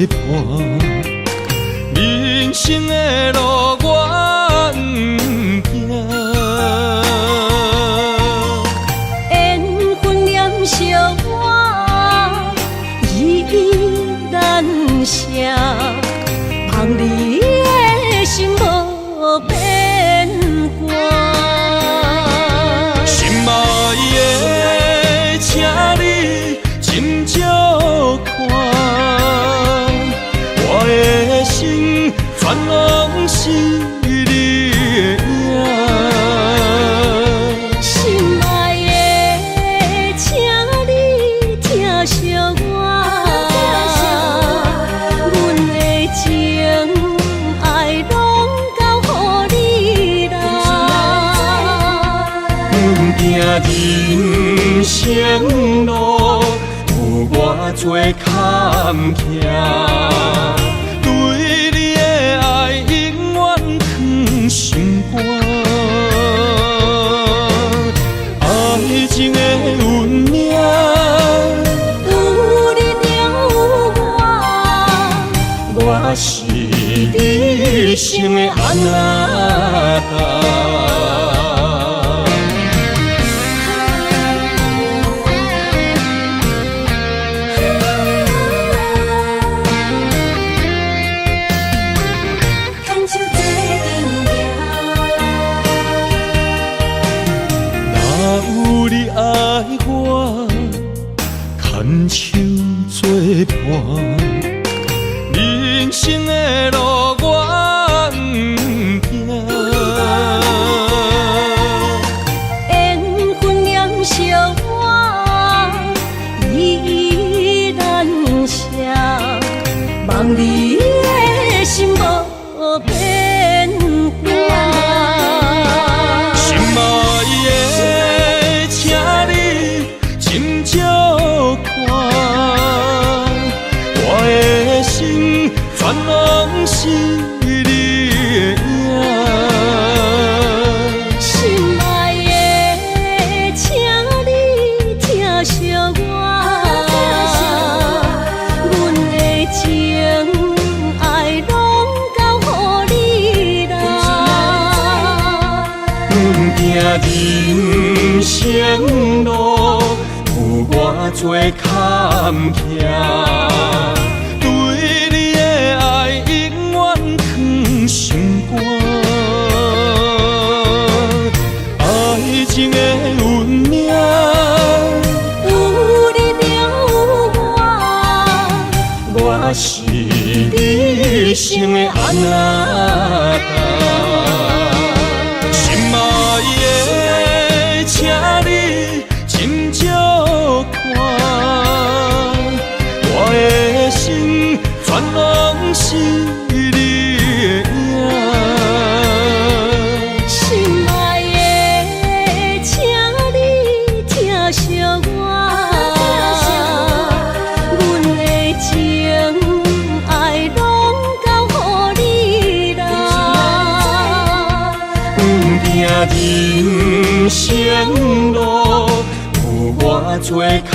伴，人生的路我不行。缘分念惜我，依然舍，望你的心无变卦。心爱的，请你斟酌看，我的心全拢是你的影。心爱的，请你疼惜我，阮的情爱拢交予你啦。行人生路有偌多坎坷，对你的爱永远藏心肝。爱情的运命，有你就有我是你生的安那达。牵手作伴，人生的路我不行。缘分念惜我，依然舍，望你的心无变卦。心爱的，请你斟酌看，我的心全拢是你的影。心爱的，请你疼惜我，阮的情爱拢交予你啦。行人生路有偌多坎坷，对你的爱永远藏心肝。爱情的运命，有你就有我是你生的安那达。心爱的，请你斟酌看，我的心全拢是你的影。心爱的，请你疼惜我，阮的情爱拢交予你啦。行人生路有偌多坎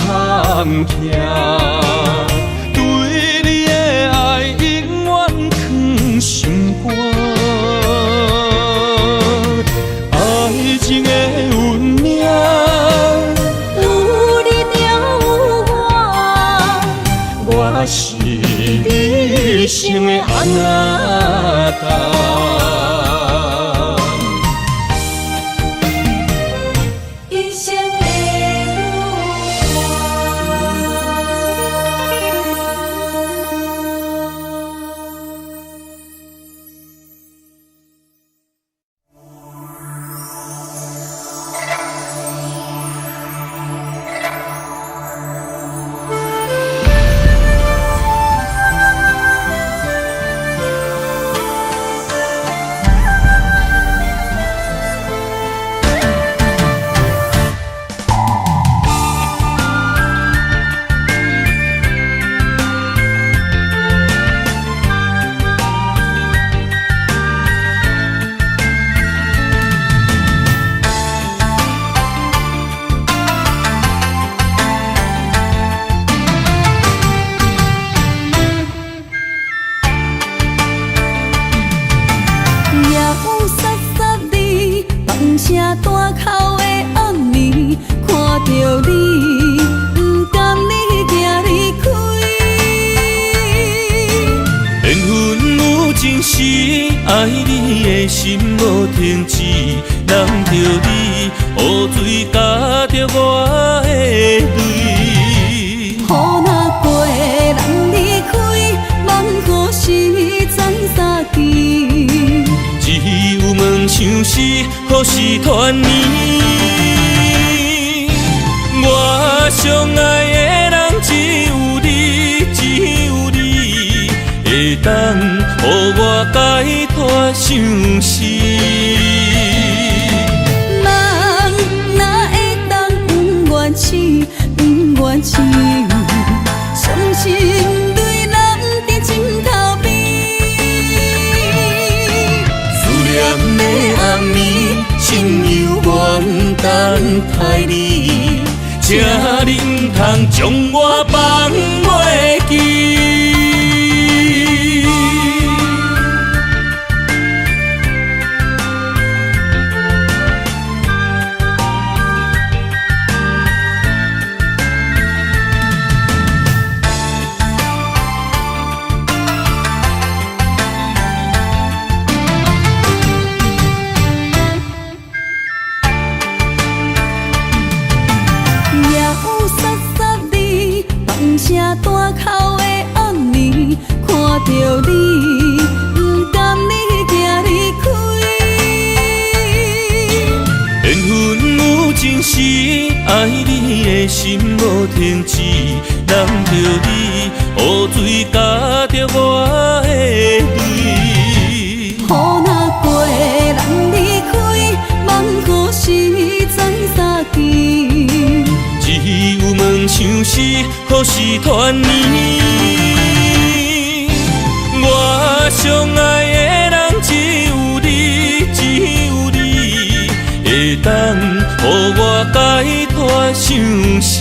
坷，对你的爱永远藏心肝。爱情的运命，有你就有我是你生的安那达。爱你的心无停止，难着你雨水加着我的泪。雨若过，人离开，望何时再相见？只有问相思，何时团圆？我相爱的人只有你，只有你，会当予我解脱相思。人哪会当永远痴，永远痴？伤心对人伫枕头边，思念的暗暝，心犹原等待你，才你毋通将我放袂记。大口的暗暝，看着你，不甘你行离开。缘分有真实，爱你的心无停止，难着你雨水加着我的泪。雨若过，人离开，望何时再相见？只有问相思，何时团圆？我相爱的人只有你，只有你，会当予我解脱相思。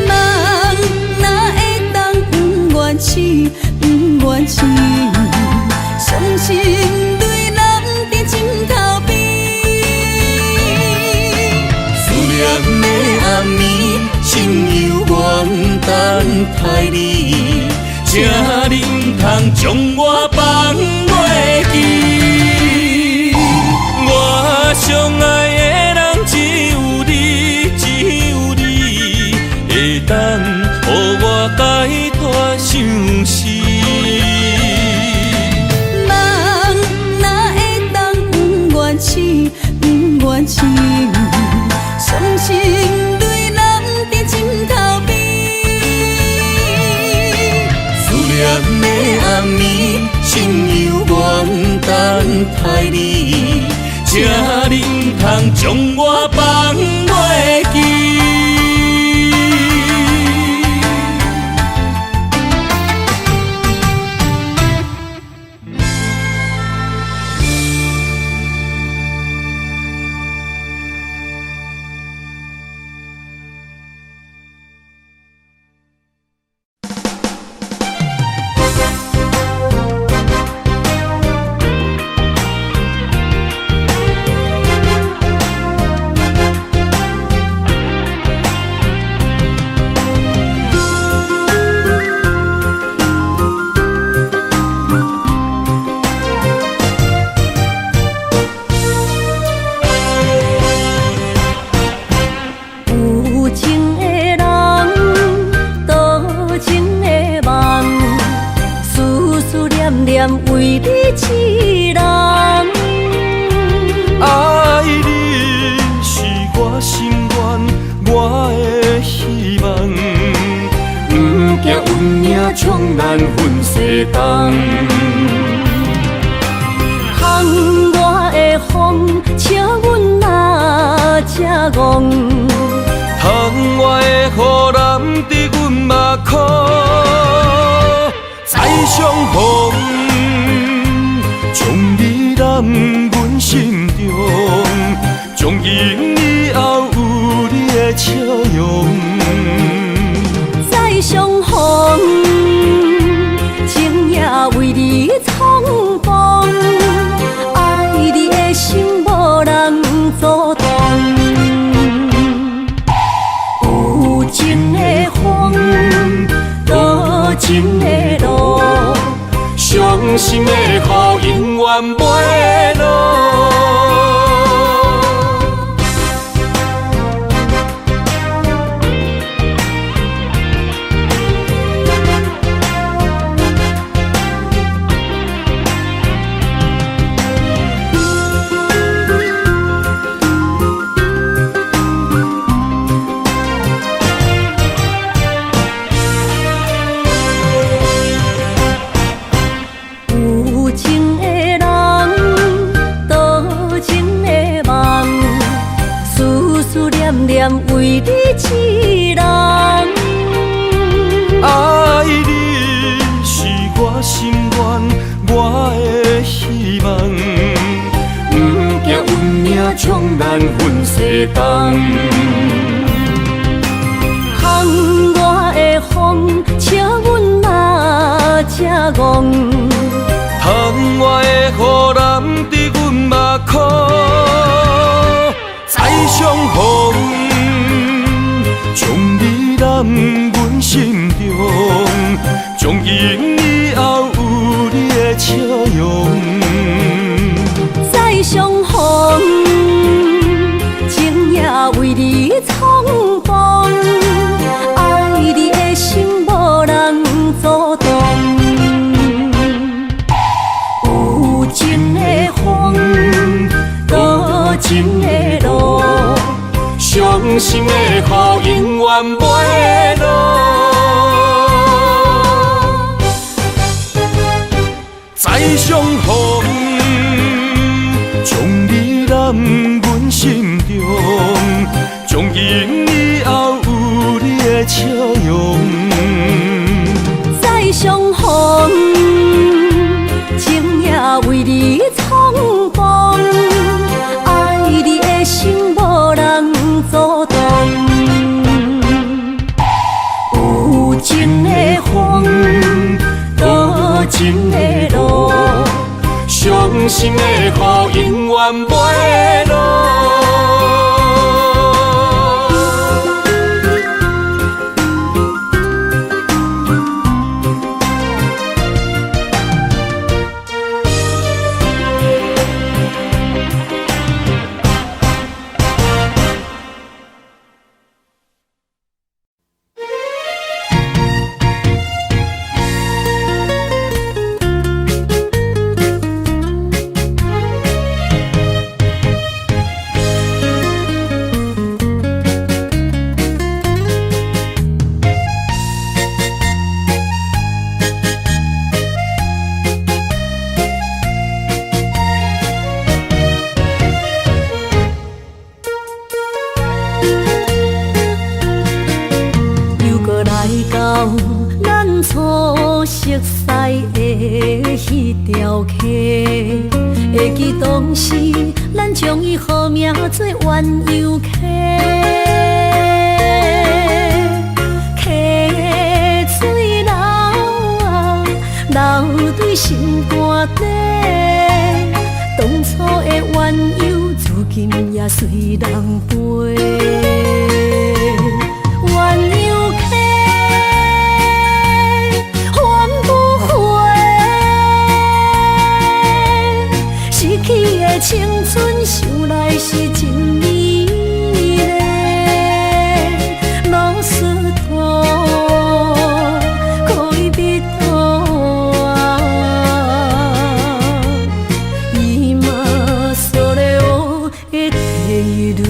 人哪会当永远痴，永远痴？伤心对人伫枕头边。暗暝，心犹原等待你，才你毋通将我放袂记。我相爱的人只有你，只有你，会当予我解脱相思。人哪会当永远痴，永远痴？伤心对人伫枕头边，思念的暗暝，心犹原等待你，才你毋通将我放袂记。为你痴人，爱你是我心愿，我的希望，不惊运命冲咱分世东。窗外的风，请阮哪只戆？窗外的雨淋伫阮目眶，再相逢。将你揽阮心中，从今以后有你的笑容。再相逢，情也为你冲动，爱你的心无人阻挡。有情的风，多情的路。相心的雨永远袂落。为你一人，爱你是我心愿，我的希望。不惊运命将咱分西东。风我的风，请阮嘛才戆。窗外的雨淋伫阮目眶，再相逢。将你揽阮心中，从今以后有你的笑容。再相逢，情也为你冲动，爱你的心无人阻挡。有情的风，多情的路。伤心的雨永远袂落，再相逢，将你揽阮心中，从今以后有你的笑容。再相逢，情也为你冲动，爱你的心无人阻挡。有情的风，多情的路，伤心的雨永远袂落。会记当时，咱将伊号名做鸳鸯溪，溪水流啊，流对心肝底。当初的鸳鸯，如今也随人飞。鸳鸯溪。青春想来是真美丽，老师徒可以彼途啊，伊嘛所了的地路。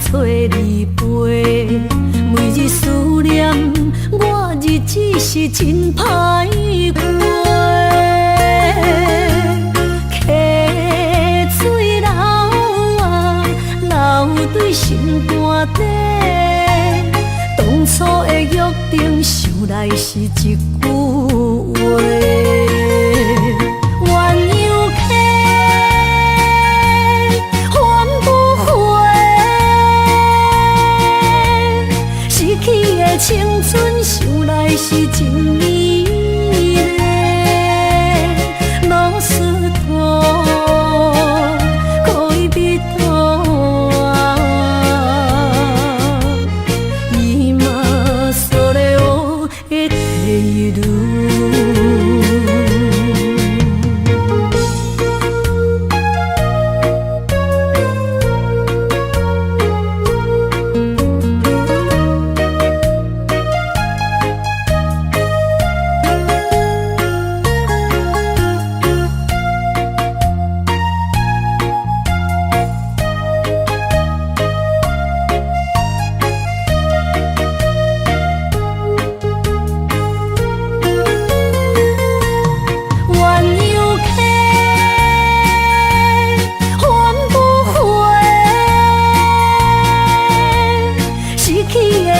找你陪，每日思念，我日子是真歹过。溪水流啊，流对心肝底。来是一句话。鸳鸯客，换不回，失去的青春想来是真美丽，老师徒可以比讨。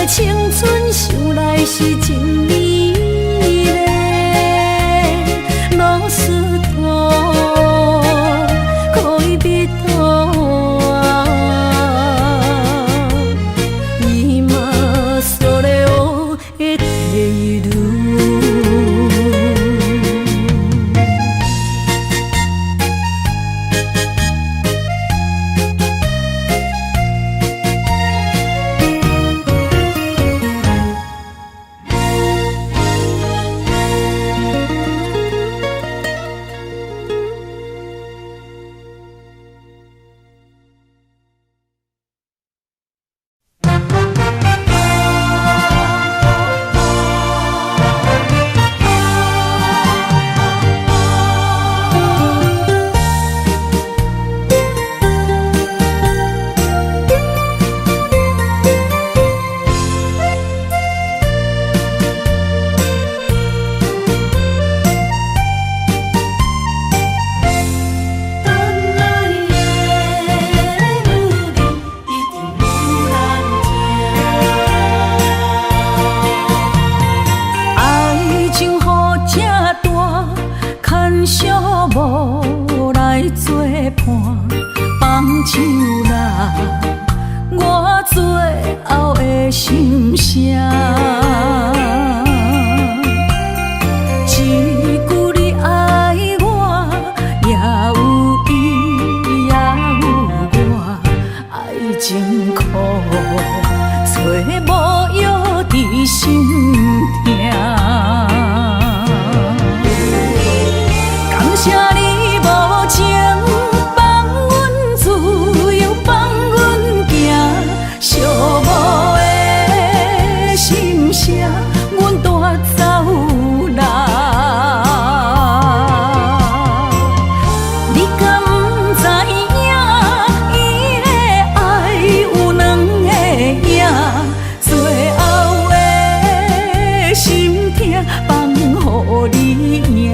青春想来是真美丽，老师徒可以比讨，伊嘛所了的地路。无来作伴，放手啦，我最后的心声。一句你爱我，也有伊，也有我，爱情苦，找无药伫心痛。感谢你无情，放阮自由，放阮行，寂寞的心声，阮带走啦。你敢不知影，伊的爱有两个影，最后的心痛放予你赢。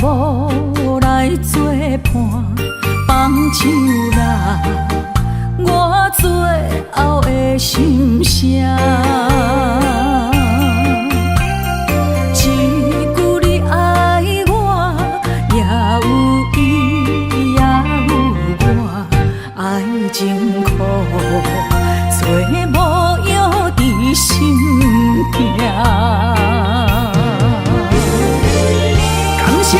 无来作伴，放手啦，我最后的心声。一句你爱我，也有伊，也有我，爱情苦，找无药伫心痛。感谢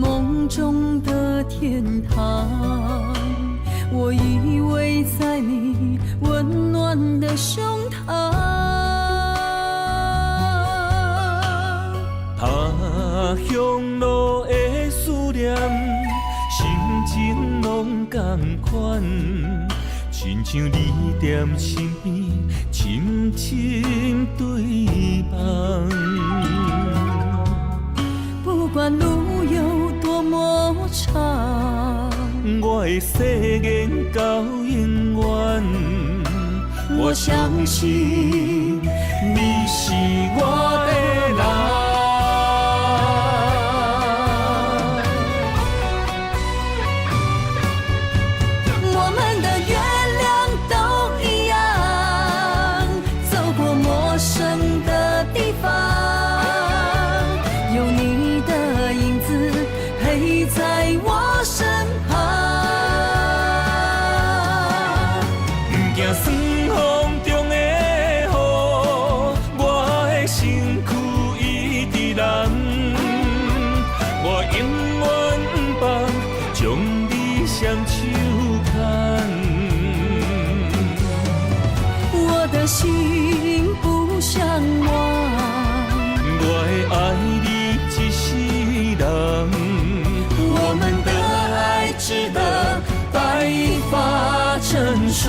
梦中的天堂。我依偎在你温暖的胸膛。他乡路的思念，心情拢同款，亲像你踮身边，深深对望。不管路有多么长，我会誓言到永远。我相信你是我的人。心不相忘，我会爱你一世人。我们的爱值得白发成双。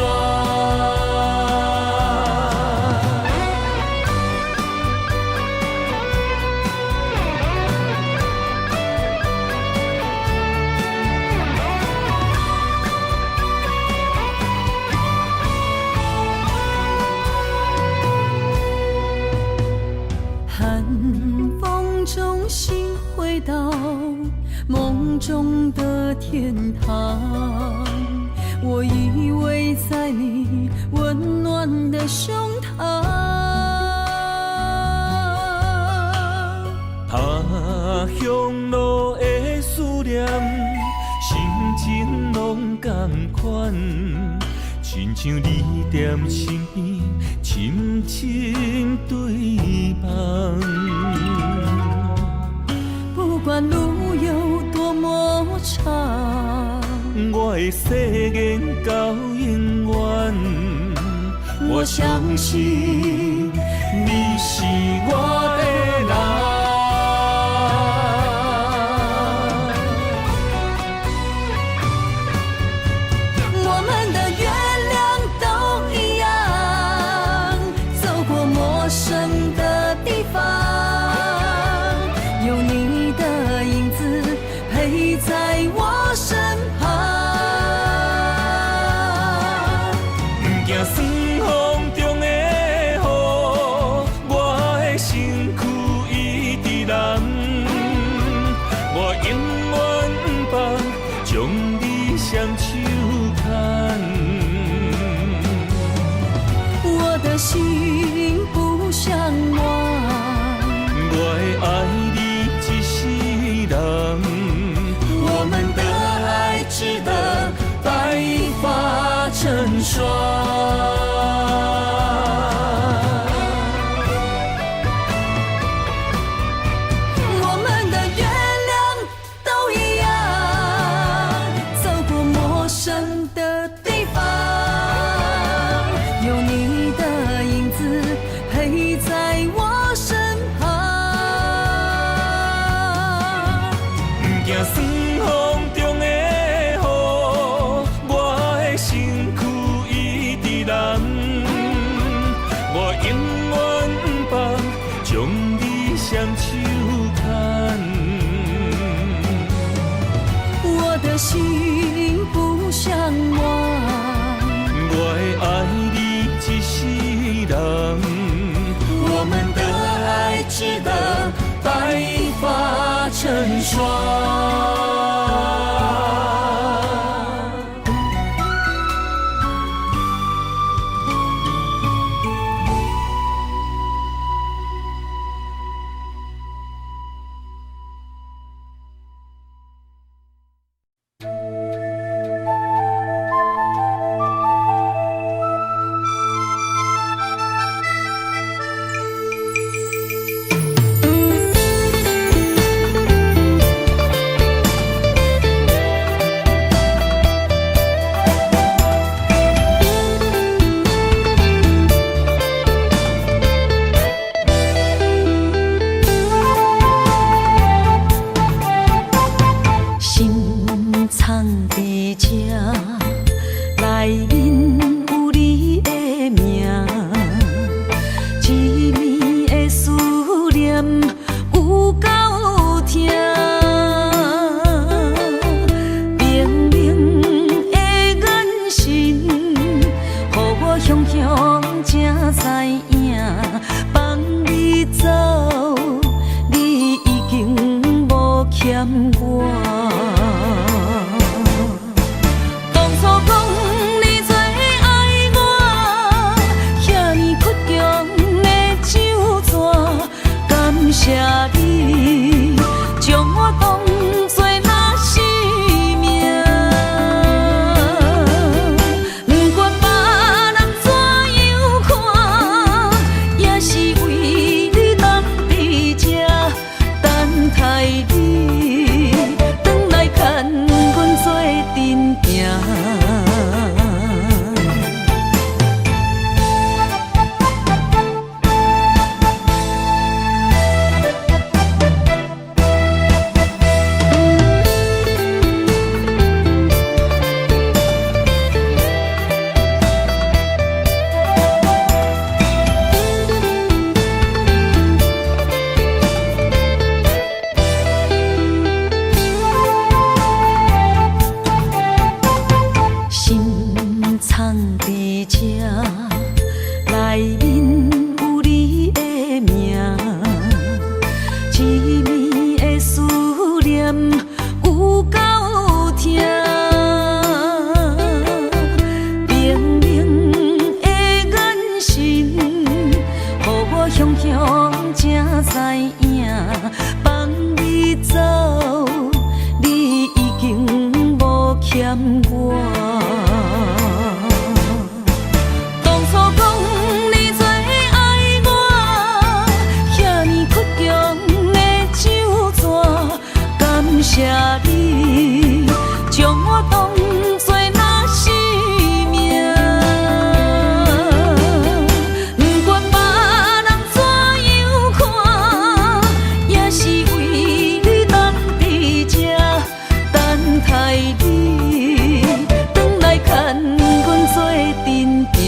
回到梦中的天堂，我依偎在你温暖的胸膛。他乡路的思念，心情拢同款，亲像你踮身边，深深对望。不管路有多么长，我会誓言到永远。我相信你是我的人。我们的月亮都一样，走过陌生的地方。在我身旁，不惊酸风中的雨，我的身躯一直蓝。我永远不放，将你双手牵。我的心不相忘，我会爱你一世人。我们的爱值得白发成双。我们的月亮都一样，走过陌生的地方，有你的影子陪在我身旁。不惊酸风中的雨，我的身躯一直蓝。我永远不放，将你双手牵。我的心不相忘，我会爱你一世人。我们的爱值得白发成双。藏在这，内面有你的名，一暝的思念有够痛，明明的眼神，予我雄雄才知影，放你走，你已经无欠我。当初讲你最爱我，遐尼倔强的手纸，感谢你将我当作那生命。不管别人怎样看，也是为你当伫这等待你，转来牵阮做阵行。藏在这，内面有你的名，一暝的思念有够痛，明明的眼神，予我雄雄才知影，放你走，你已经无欠我。感谢你将我当作那生命，不管别人怎样看，也是为你当伫这等待你，转来牵阮做阵行。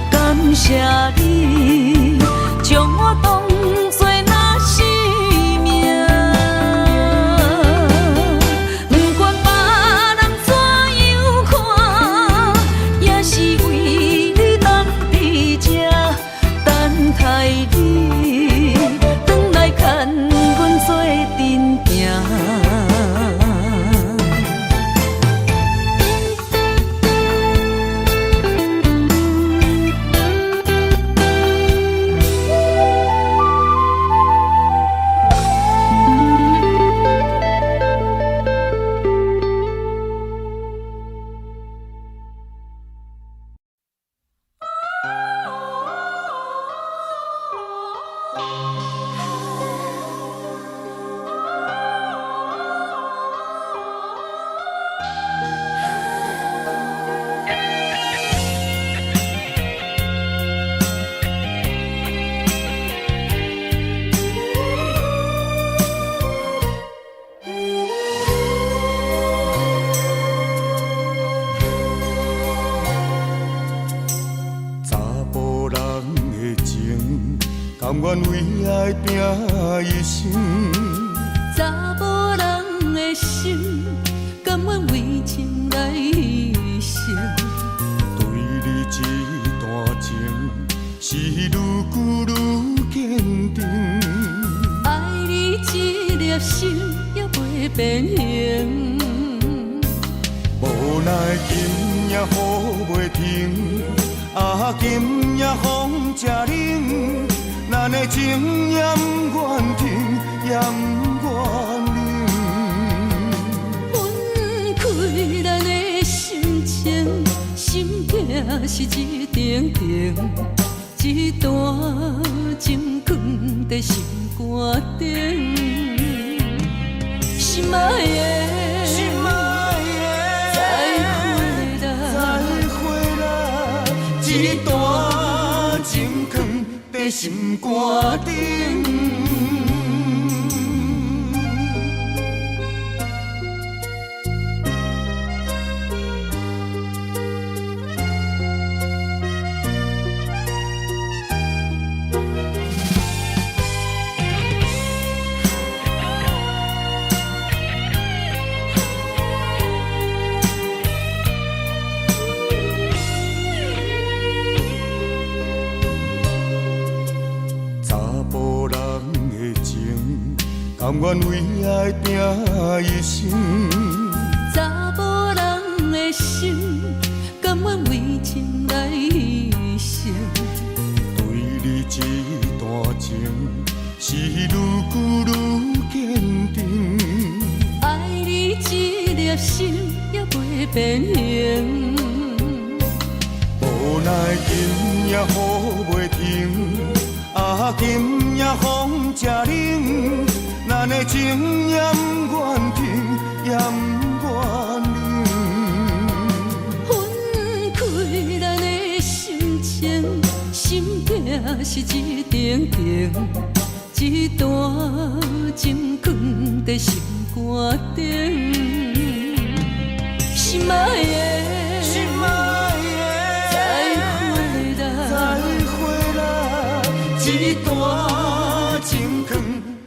感谢你将我当作那生命，不管别人怎样看，也是为你当伫这等待你，转来牵阮做阵行。甘愿为爱拼一生，查某人的心，甘愿为情来牺牲。对你这段情，是愈久愈坚定。爱你一粒心也袂变形，无奈今夜雨袂停，今夜风正冷。咱的情也不愿停，也不愿冷。分开咱的心情，心痛是一定定，一段情放在心肝顶。心爱的，再回来，再一段情藏在心肝顶。甘愿为爱拼一生，查某人的心，甘愿为情来牺牲。对你这段情，是愈久愈坚定。爱你一粒心也袂变形。无奈今夜雨袂停，啊，今夜风正冷。咱的情也不愿停，也不愿冷。分开咱的心情，心痛是一定定，一段情藏在心肝顶。心爱的，心爱的，再回来，一段情藏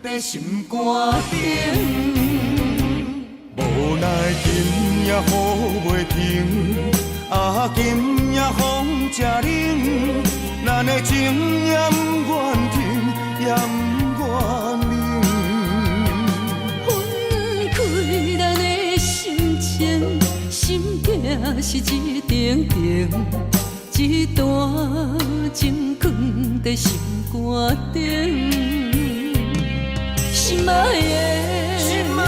在心肝顶。无奈今夜雨袂停，啊，今夜风正冷。咱的情也不愿停，也不愿冷。分开咱的心情，心痛是一定定，一段情藏在心肝顶。心爱的，心爱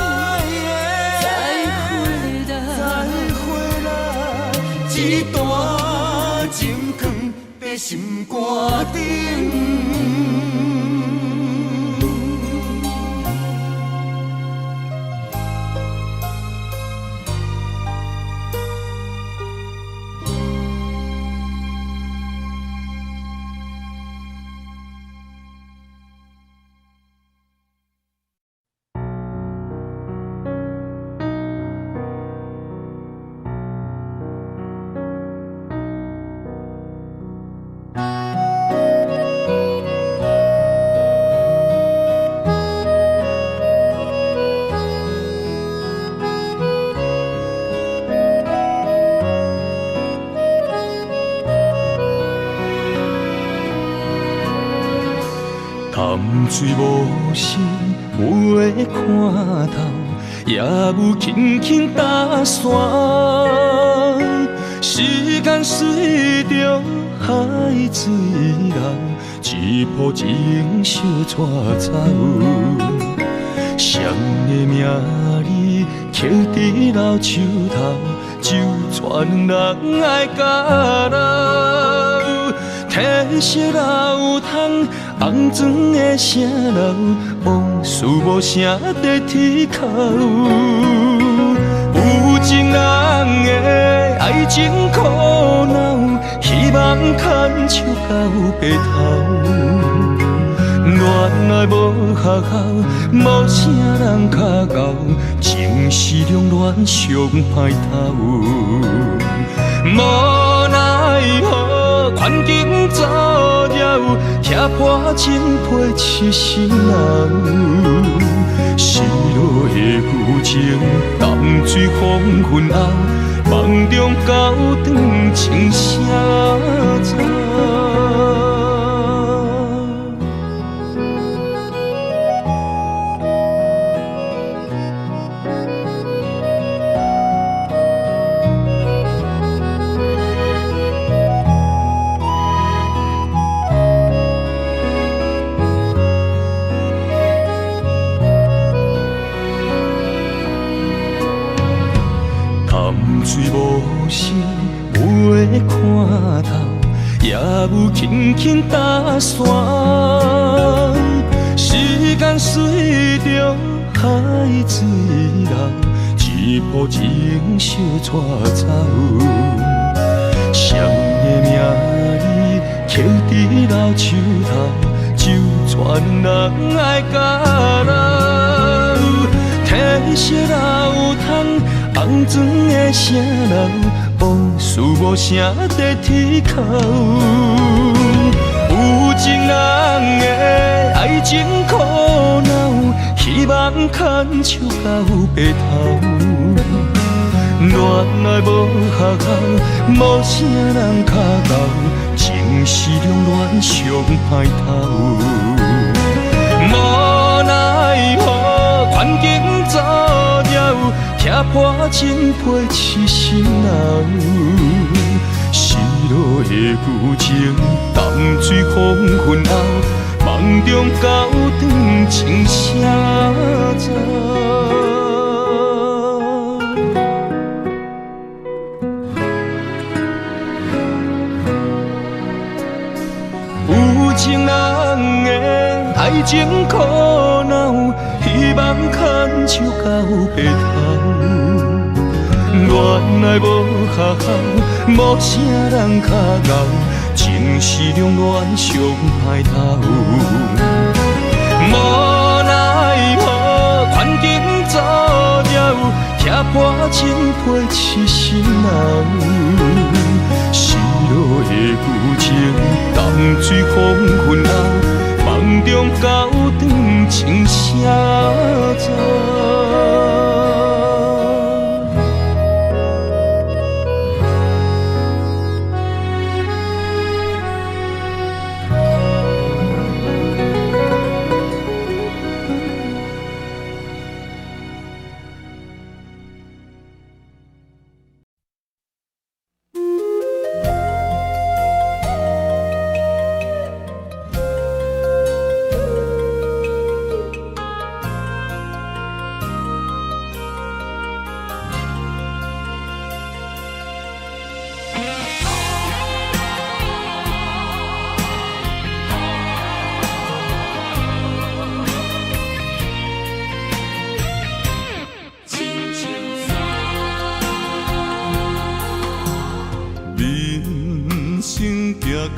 的，再回来，一段情藏在心肝顶。潭水无声，袂看透，也有轻轻打散。时间随着海水流，一步情相带走。谁的名字刻在老树头，就全人爱甲老。褪色老窗，红砖的城楼，往事无声在天口。有情人的爱情苦恼，希望牵手到白头。恋爱无学校，无啥人较敖，情是两恋上歹头。无奈何，环境造谣，拆破情批痴心人。失落的旧情，淡水黄昏后，梦中高长情声走。水无声，袂看透，也有轻轻打散。时间随着海水流，一步情相带走。谁的名伫老树头，就全人爱甲老，褪色老窗，红砖的城楼，无事无声在天口。有情人的爱情苦恼，希望牵手到白头。恋爱无学校，无啥人脚头，情是两恋上歹头。无奈何环境造谣，踢破情批痴心闹。失落的旧情，淡水黄昏后，梦中高长情谁知？有情人的爱情苦恼，希望牵手到白头。恋爱无学校，无啥人脚头，情是两恋上歹头。无奈何环境造谣，踢破情批痴心闹。失落的旧情，淡水黄昏后，梦中高长情谁知？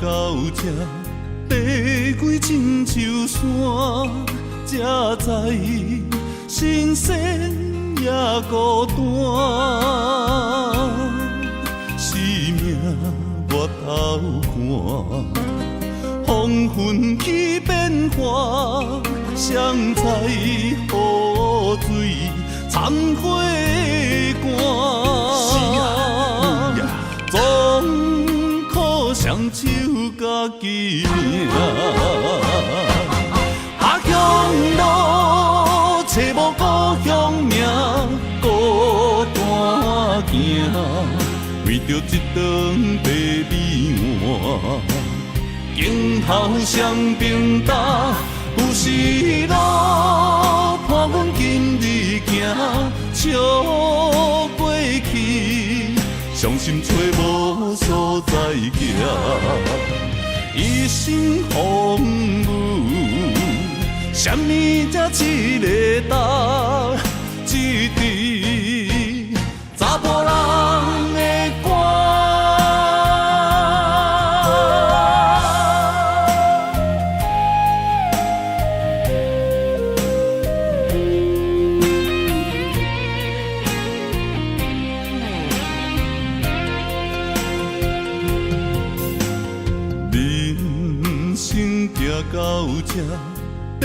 到这爬过亲像山，才知新鲜也孤单。生命越头寒，黄昏起变化，谁知雨水掺花寒。总可双手家己命，下乡路找无故乡名，孤单行，为着一顿白米碗。今后双平搭，有时路伴阮今日行，笑过去，伤心找无所在行。一生风雨，什么才一个答？一支查甫人的歌。人生行到这，爬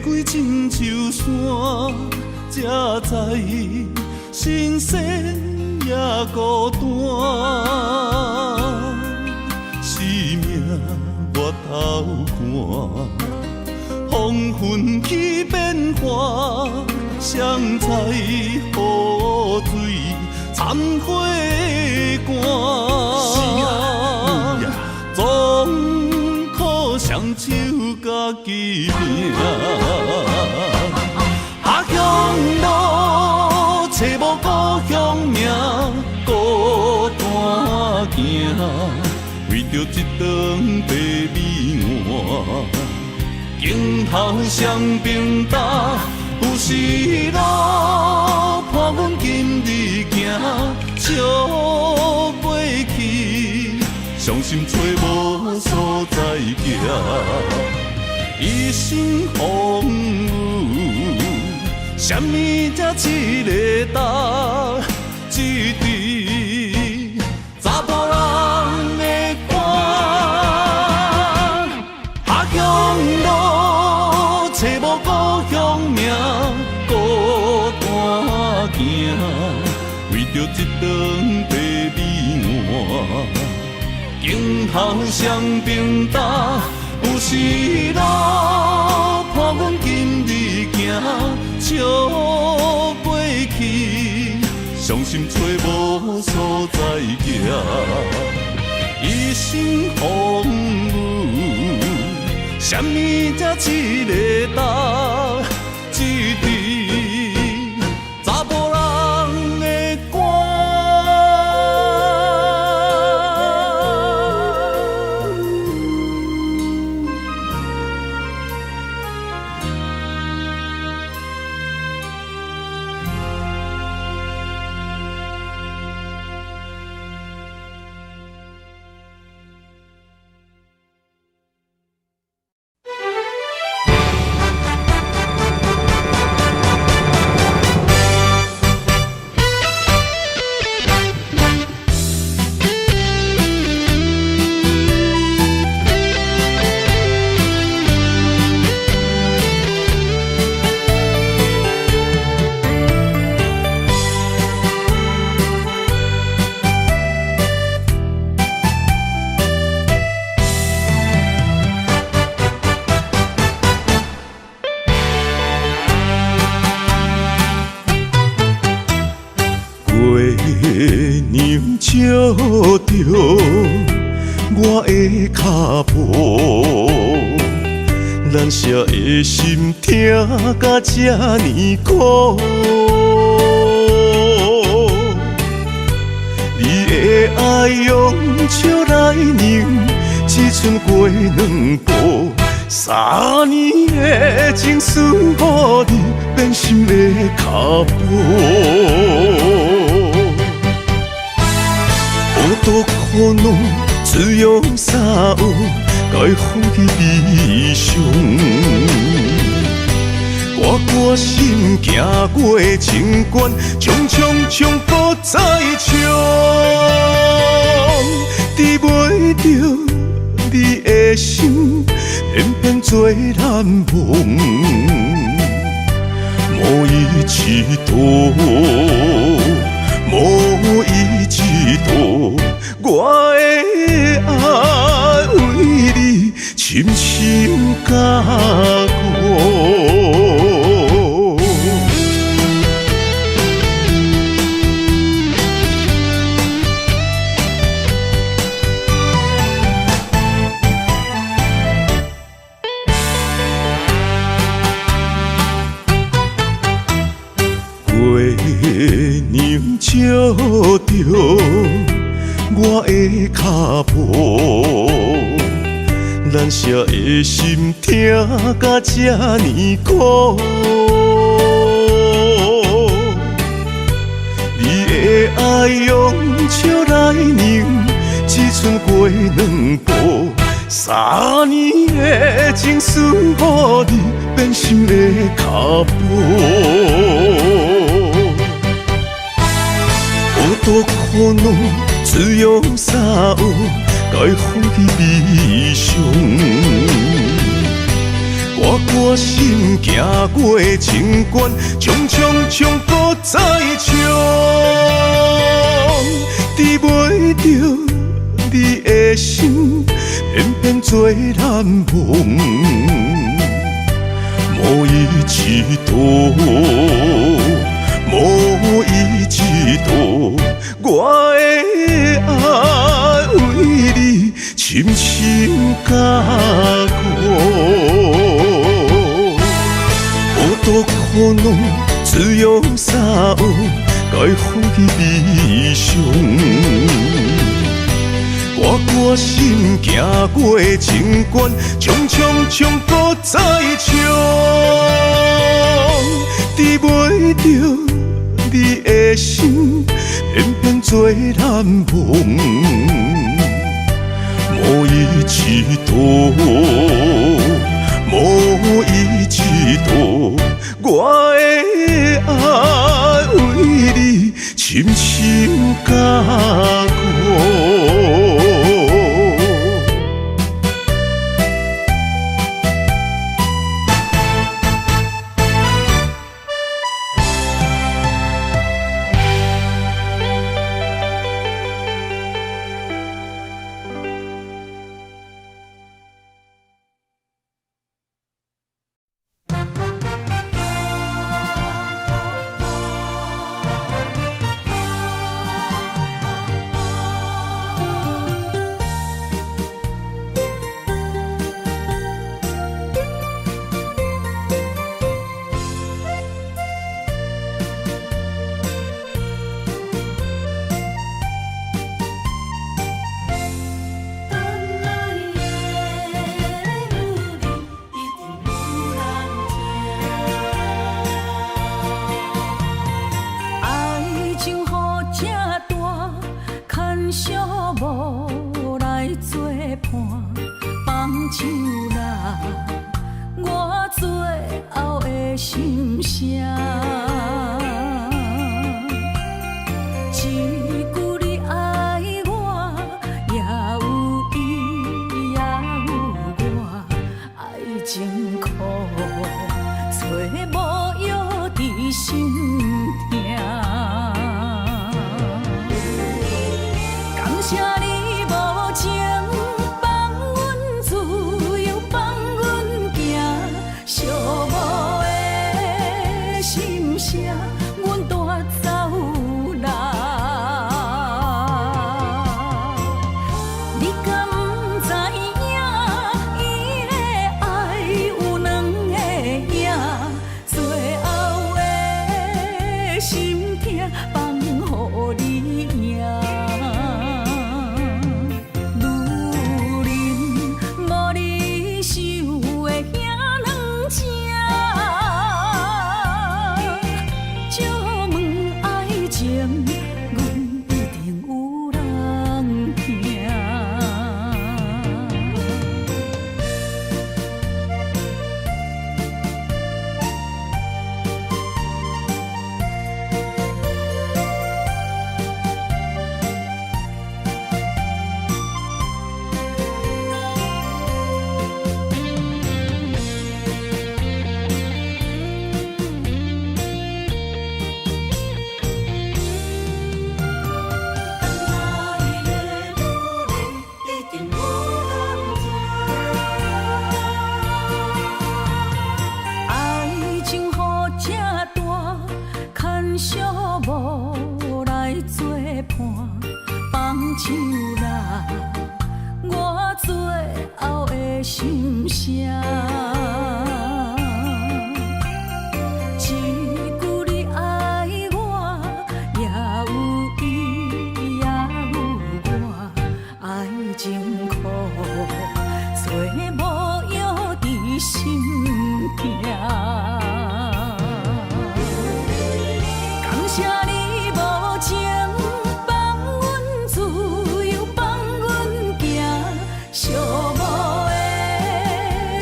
过亲像山，才知新鲜也孤单。生命越头寒，黄昏起变化，谁知雨水掺花寒。总可双手家己命，下乡路找无故乡名，孤单行，为着一顿白米碗。今后双平搭，有时路伴阮今日行，笑过去。伤心找无所在行，一生风雨，什么才一个答？一滴查甫人的肝，下乡路找无故乡名，孤单行，为着一顿白米碗。今后双并担，有时路伴阮今日行，笑过去，伤心找无所在行，一生风雨，什么才一个答？一滴查甫人的肝。照着我的脚步，难舍的心痛甲这呢苦。你的爱用笑来酿，只剩过两步。3年的情思，予你变心的脚步。孤独苦恼，只有啥有，该放弃悲伤。我心行过情关，冲搁再冲，治袂着你的心，偏做难忘。无依之道，无依之道，我的爱为你深深加固。月亮照着我的脚步，难舍的心痛甲这呢苦。你的爱用笑来酿，只剩过两步。3年的情思，予你变心的脚步。孤独苦恼，只有啥有，该放弃悲伤。我心行过情关，冲搁再冲，治袂着你的心，偏做难忘。无依之道，无依之道，我的爱为你深深加固。孤独苦恼，只有啥有，该放弃悲伤。我心行过情关，冲搁再冲，治袂着你的心，偏做难忘。一度，无伊一度，我的爱为你深深加固。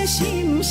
心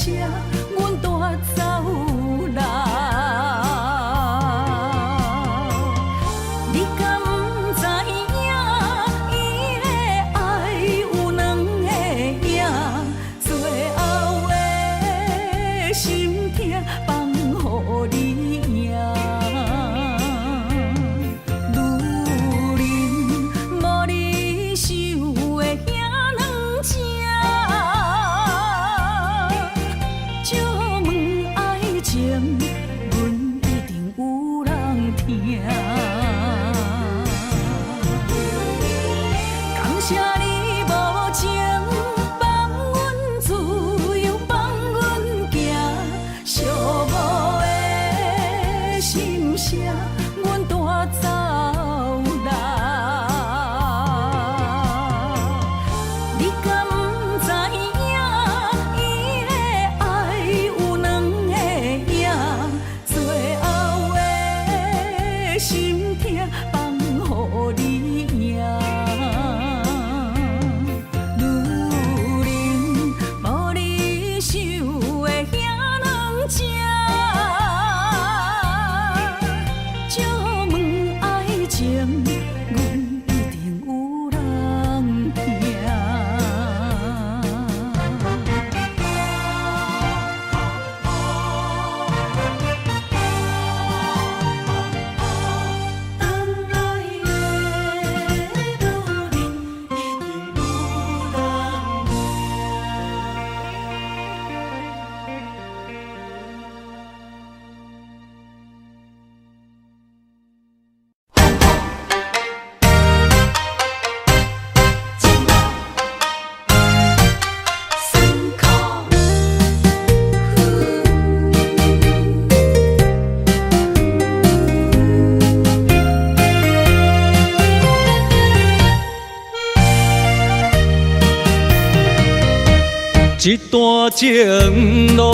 一段情路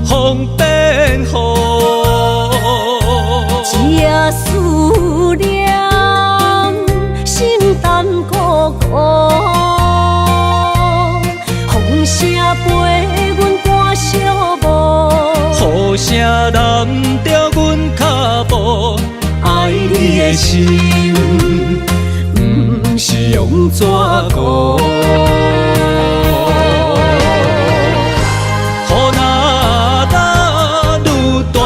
风变雨，一夜思念，心淡孤孤。风声陪阮赶小步，雨声染着阮脚步，爱你的心，不是用纸糊。雨若打愈大，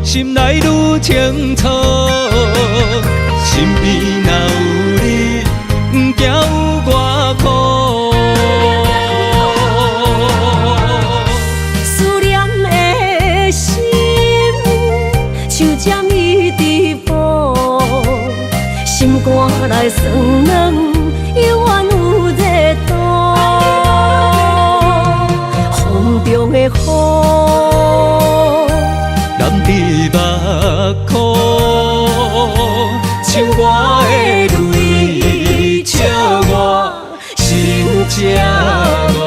心内愈清楚。身边若有你，不惊有我苦。思念的心，像针伊直补，心肝内酸软，犹原有热度。风中的雨，染伫目眶，像我的泪，笑我心这乱。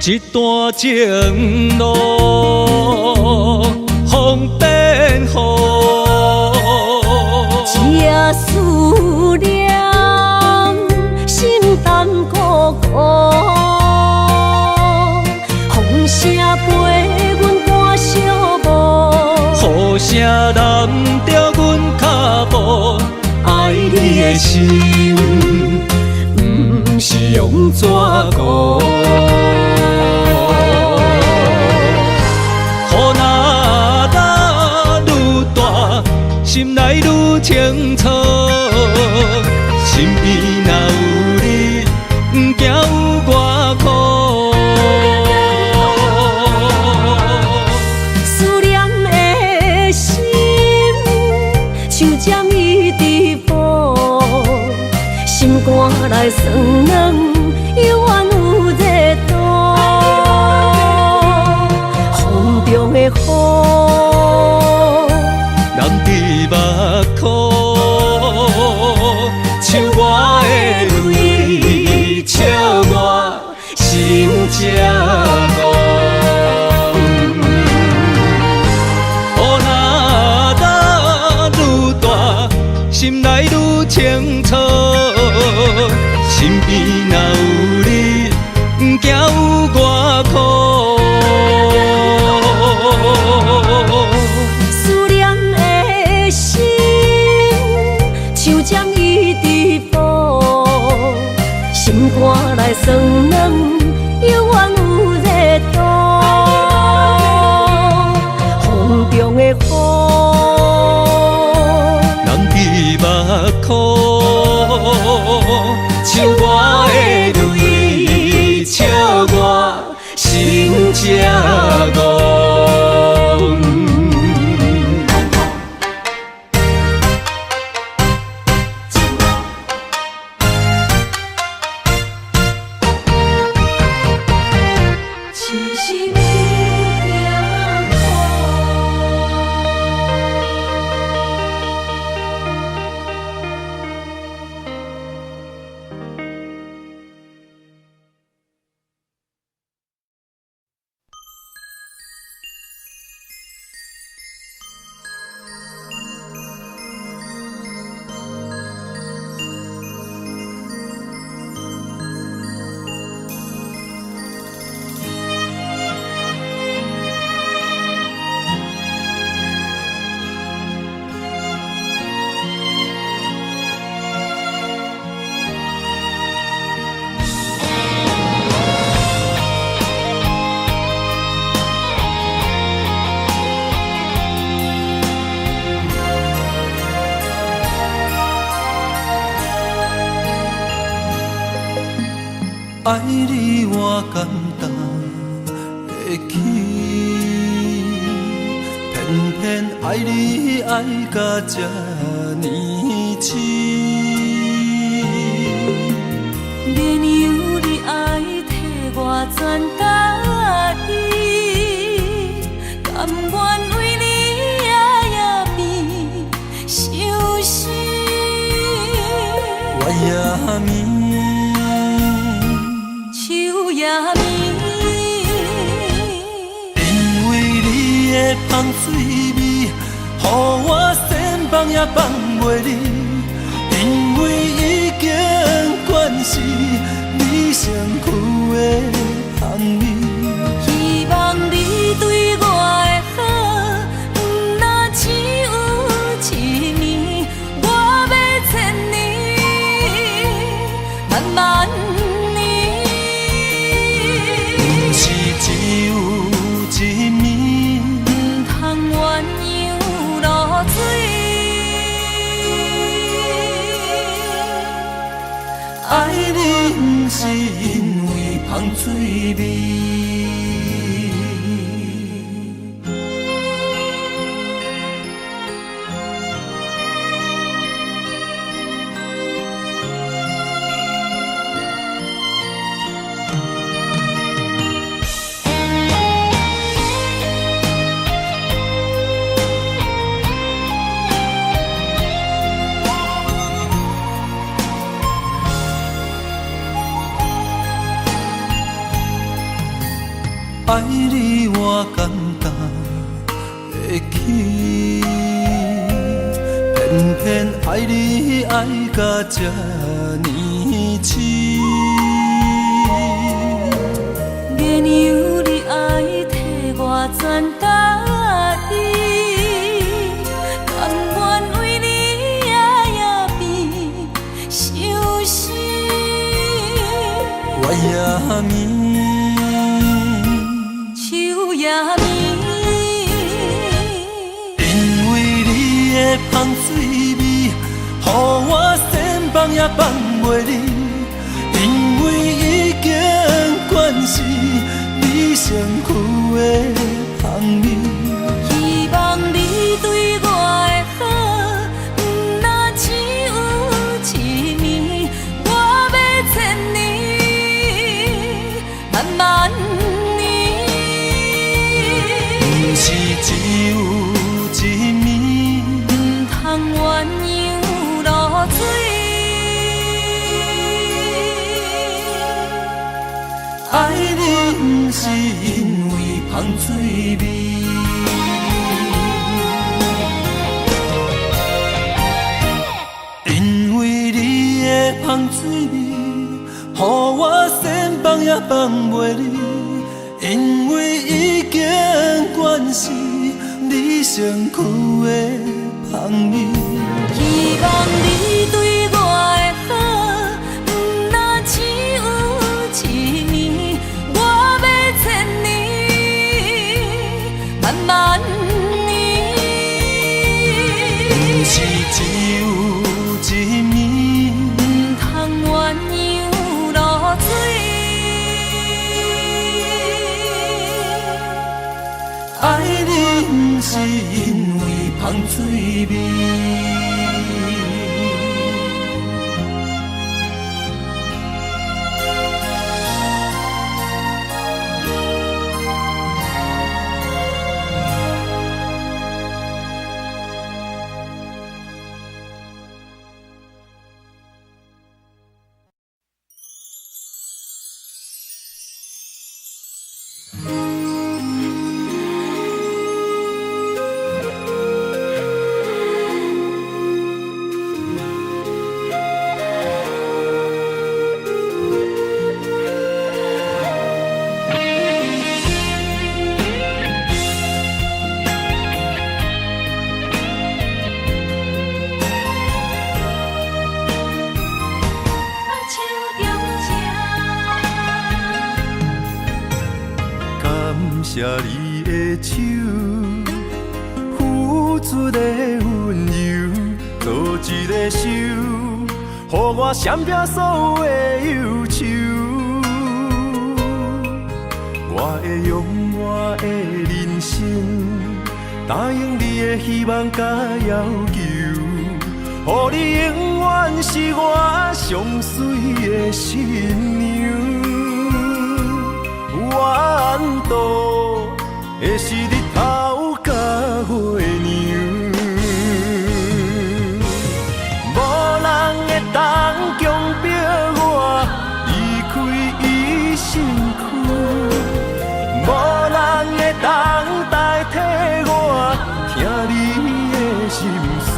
一段情路风变雨，一夜思念，心淡孤孤。风声陪阮赶小步，雨声染着阮脚步，爱你的心，不是用纸糊。心内愈清楚，身边若有你，不惊有我苦。思念的心，像针伊直补，心肝内酸软，犹原有热度。风中的雨，染伫目眶，像我的泪，笑我心这乱。雨若打愈大，心内愈清楚。身边若有你，不惊有我苦。像针伊直补，心肝内酸软，犹原有热度。风中的雨，染伫目眶，像我的泪，笑我心这乱。爱你我简单会起，偏偏爱你爱到这呢深。绵油你爱替我全家己，甘愿为你夜眠伤心。我也眠，手也眠，因为你的香水味，予我先放也放袂离。因为已经惯是你身躯的香味，希望你对我的好，不若只有一年，我要千年，万万年。不是只有一暝，不通鸳鸯落水。爱你不是因为香水味。爱你我简单会起，偏偏爱你爱到这呢深。绵油你爱替我全家己，甘愿为你夜眠伤心。我也眠，手也眠，因为你的香水味，予我先放也放袂离。因为已经惯是你身躯的香味，希望你对我的好，不若只有一年，我要千年，万万年。不是只有一暝，不通鸳鸯落水。爱你不是因为香水味，因为你的香水味，予我先放也放袂离。因为已经惯是你身躯的香味，希望你对我的好，不若只有一年，我要千年，万万年。不是只有一暝，不通鸳鸯落水。爱你不是因为香水味。谢你的手，付出的温柔，做一个手，予我闪避所有的忧愁。我会用我的人生答应你的希望甲要求，予你永远是我上水的新娘。缘途会是日头甲月亮，无人会当强迫我离开伊身躯，无人会当代替我听你的心事。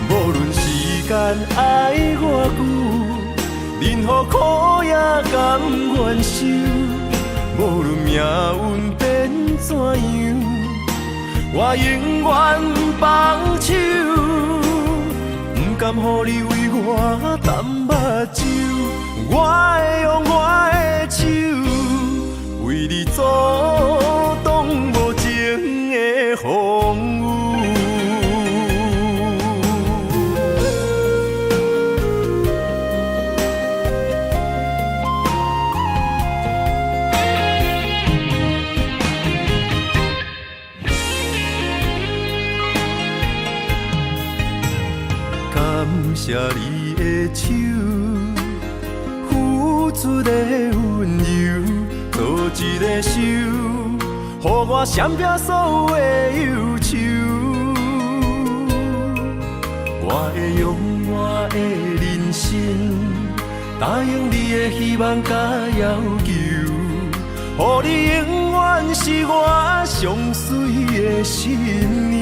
无论时间爱偌久，任何苦也甘愿受。无论命运变怎样，我永远放手，不甘予你为我淡目睭。我会用我的手，为你阻挡无情的风雨。感谢你的手，付出的温柔，做一个手，予我闪避所有的忧愁。我会用我的人生答应你的希望甲要求，予你永远是我上水的新娘。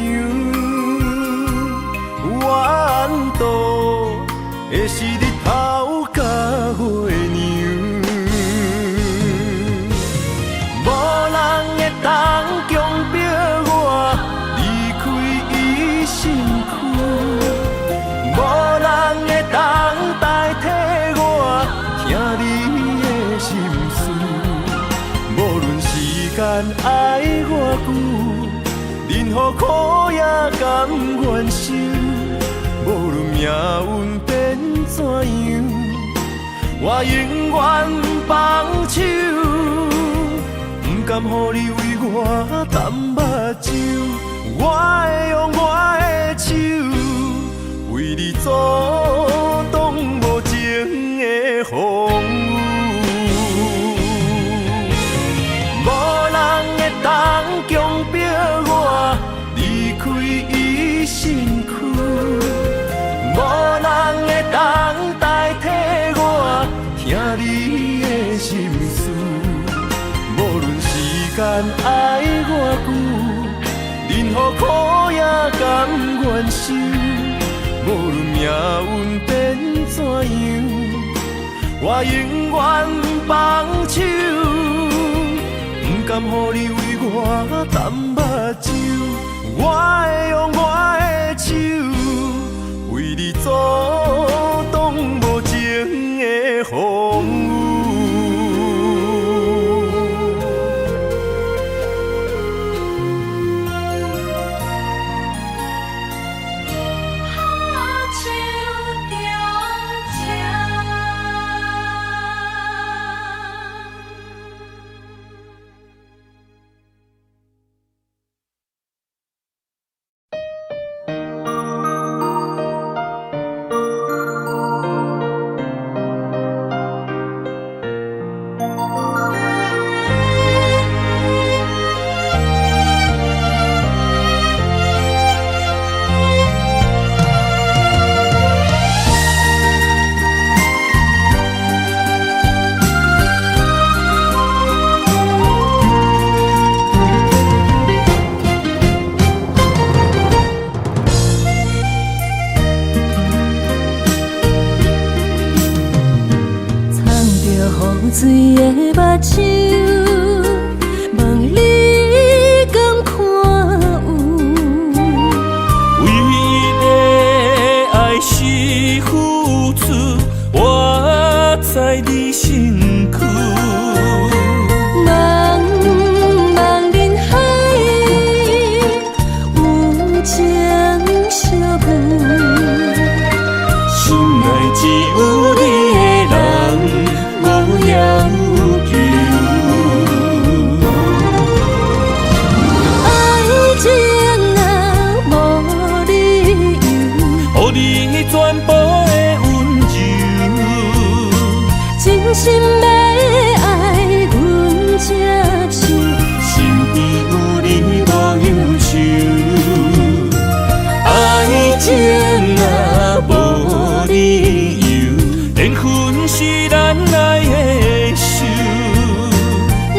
缘途会是日头甲月亮，无人会当强迫我离开伊身躯，无人会当代替我听你的心事。无论时间爱偌久，任何苦也甘愿受。无论命运变怎样，我永远放手，不甘予你为我淡目睭。我会用我的手，为你阻挡无情的风雨。无人会当强迫我离开伊身躯，无人会当代替我听你的心事。无论时间爱偌久，任何苦也甘愿受。无论命运变怎样，我永远放手，不甘予你为我淡目睭。我会用我的手，为你阻挡无情的风雨。水的目睭，问你敢看有？为了爱是付出，我在你身躯。茫茫人海，有情相伴，心内只有你的人。无要求，你全部的温柔，真心要爱阮才像，身边有你无忧愁，爱情若无理由，连分是咱爱的手。阮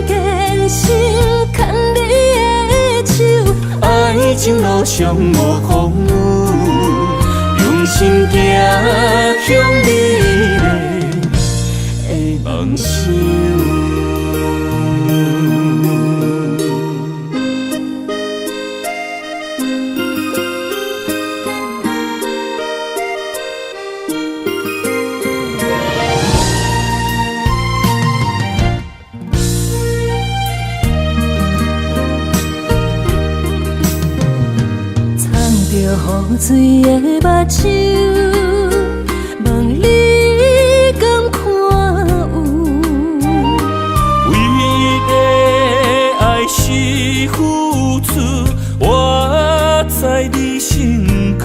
坚信牵你的手，爱情路上无风雨，用心行向美丽的梦想。雨水的目睭，望你敢看有？唯一的爱是付出，我在你身躯。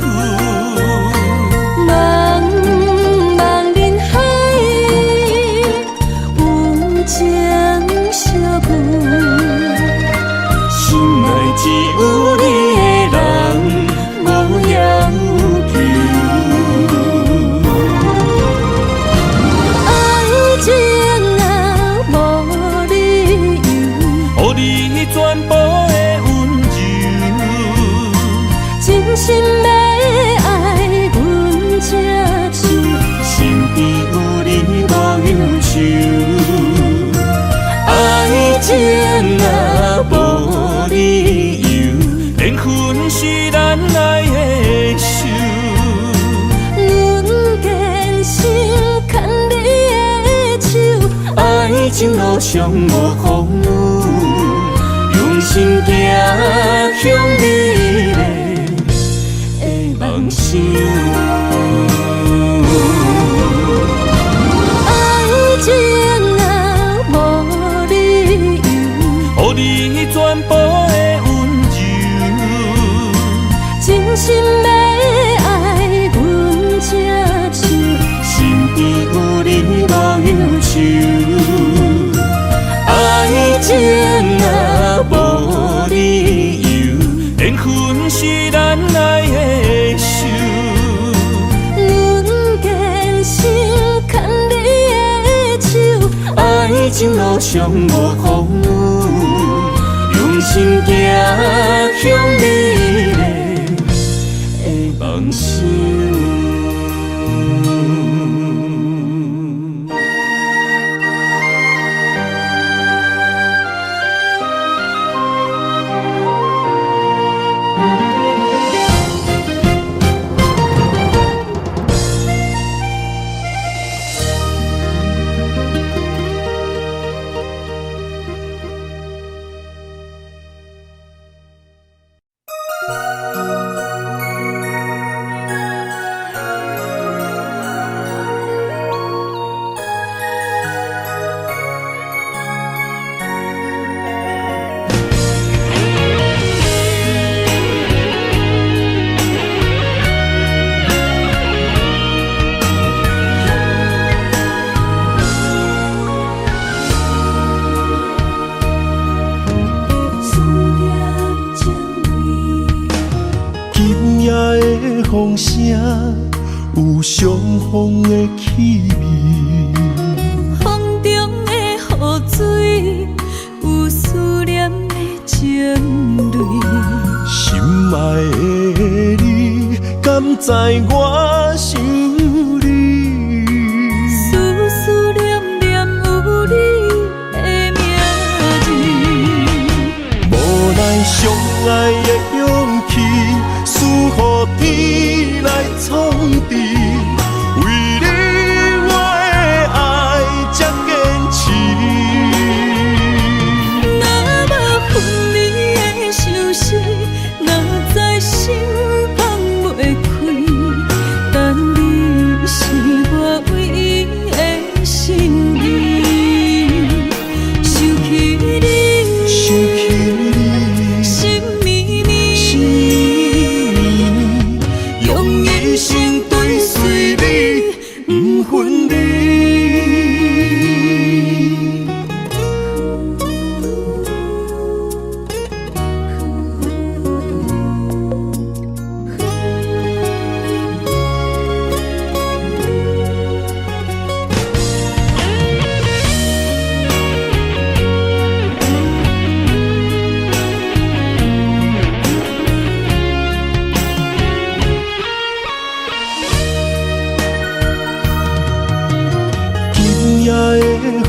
茫茫人海，有情相伴，心内只有你的人。无要求，爱情若无理由，予你全部的温柔，真心要爱阮才像，身边有你无忧愁，爱情若无理由，缘分是咱爱的手。阮坚信牵你的手，爱情路上无风雨，用心行向美丽的梦想。爱情若无理由，予你全部的温柔，真心要爱阮才像，身边有你无忧愁，爱情若无理由，缘分是咱爱的手。阮坚信牵你的手，爱情路上无风雨，用心行向美丽的梦想。风声有相逢的气味，风中的雨水有思念的情泪。心爱的你，敢知我想你？思念念有你的名字，无奈相爱的勇气，输予天来创治。为你我的爱才坚持。若无分离的相思，哪知心放袂开。但你是我唯一的心意，想起你，心绵绵，永远。一生追随你，不分离。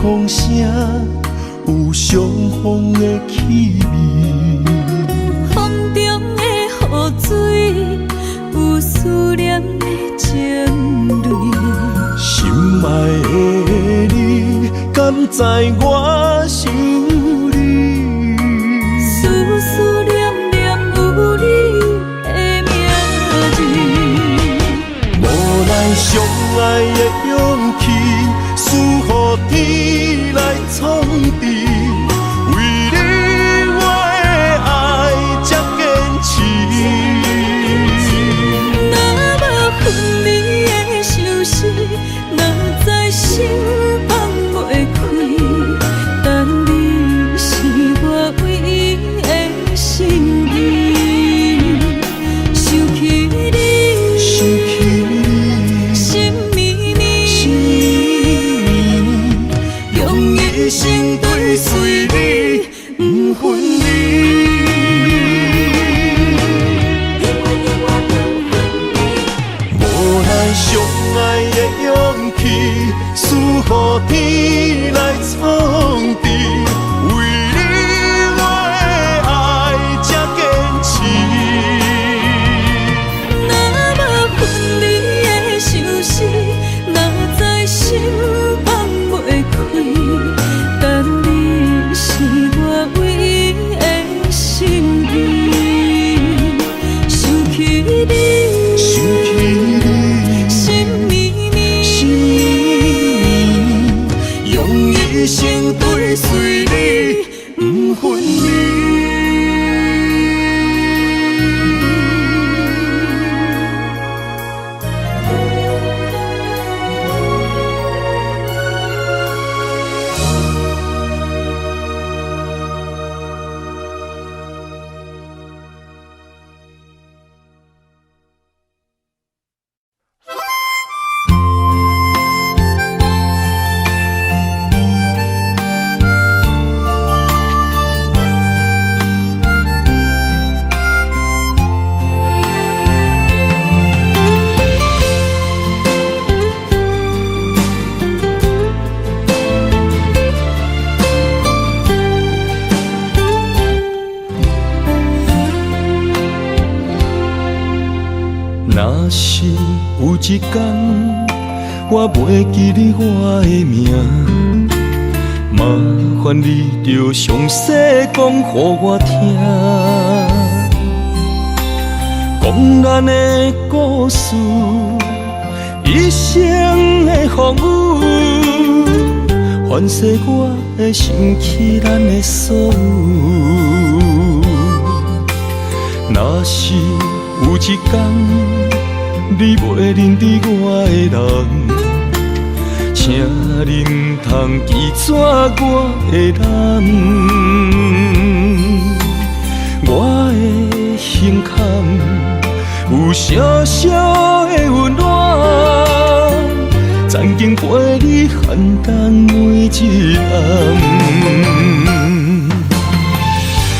风声有相逢的气味，风中的雨水有思念的情泪。心爱的你，敢知我想你？思思念念有你的名字，无奈相爱的勇气。赐予天来创治，为你我的爱才坚持。若无分离的相思，哪知心放袂开。但你是我唯一的心意，想起你，想起你，心绵绵。一生追随你，不分离。无奈相爱的勇气，赐予天来创治，为你我的爱才坚持。若无分离的相思，哪知心放袂开。但你是我唯一的心意，想起你，想起你，心绵绵，用一生追随你，不分离。若是有一天我袂记你我的名，麻烦你着详细讲予我听，讲咱的故事，一生的风雨，反噬我的想起咱的所有。若是有一天，你袂认得我的人，请你唔通记住我的难。我的心坎有小小的温暖，曾经陪你寒冬每一暗。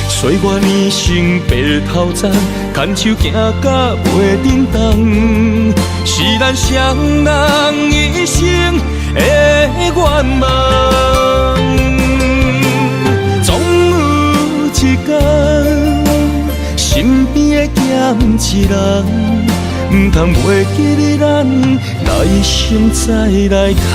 岁月年成白头鬃，牵手行到袂振动，是咱双人一生的愿望。总有一天，身边的欠一人，唔通袂记你咱来生再来看。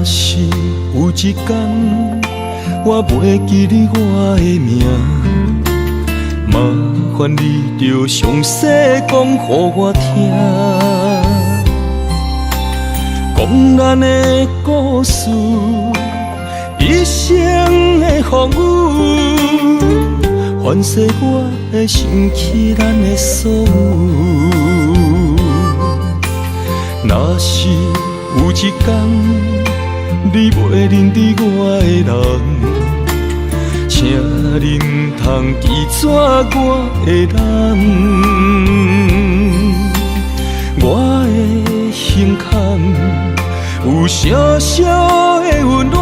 是有一天我袂记你我的名，麻烦你着详细讲予我听，讲咱的故事，一生的风雨，反噬我的心起咱的所有。若是有一天你袂认得我的人，请恁通记住我的人，我的胸腔有小小的温暖，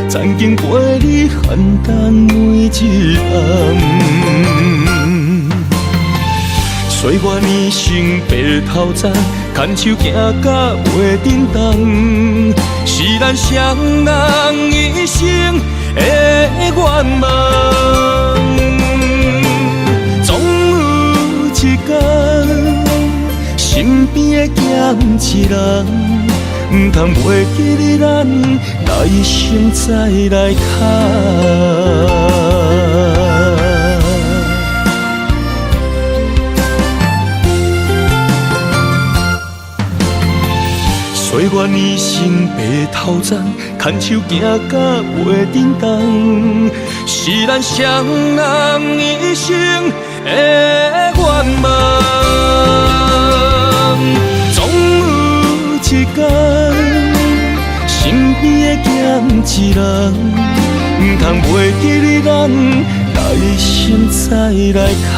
曾经陪你寒冬每一暗。岁月年轻白头鬃，牵手行到袂振动，是咱双人一生的愿望。总有一天，身边的咸一人，唔通袂记你咱来生再来敲。岁月年轻白头鬃，牵手行到袂振动，是咱双人一生的愿望。总有一天，身边的咸一人，唔通袂记你咱来生再来敲。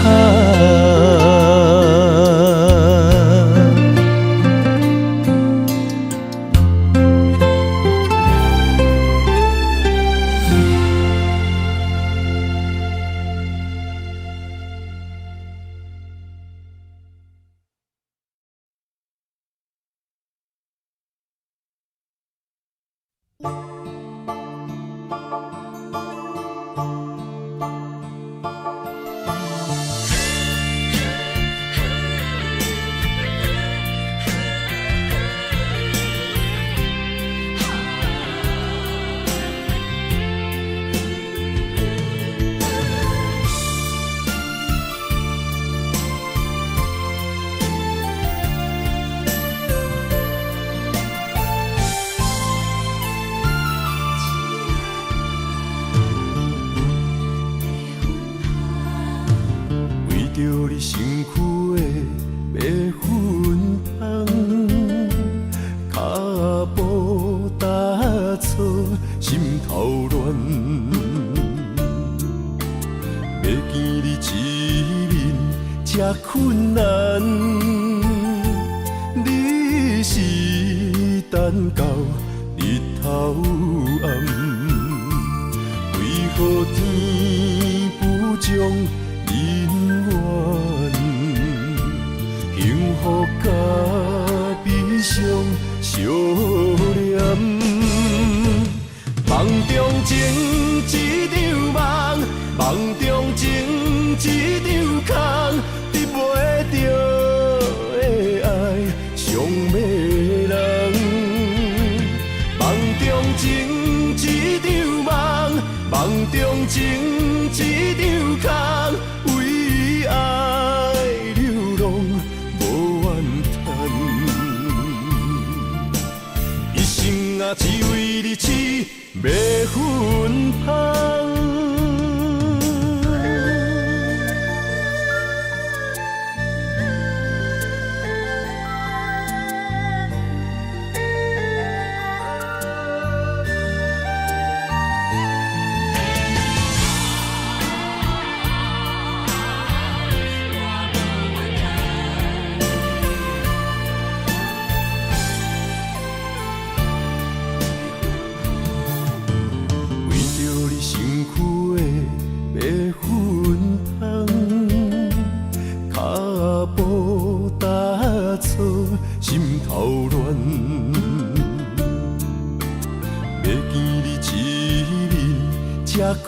困难，你是等到日头暗，为何天不将人怨？幸福甲悲伤相连，梦中情一场梦，梦中情一场空。袂着的爱上迷人，梦中情一场梦，梦中情一场空，为爱流浪无怨叹，一生啊只为你痴，袂分芳。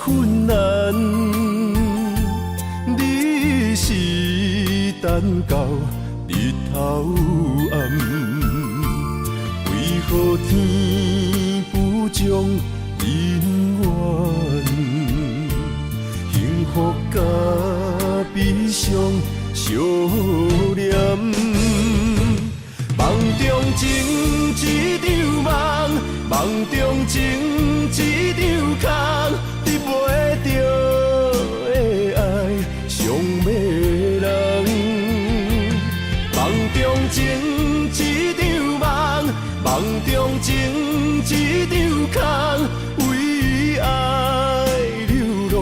困难，你是等到日头暗，为乎天不将人怨，幸福甲悲伤相连。梦中情一场梦，梦中情一场空，你袂着的爱上迷人。梦中情一场梦，梦中情一场空，为爱流浪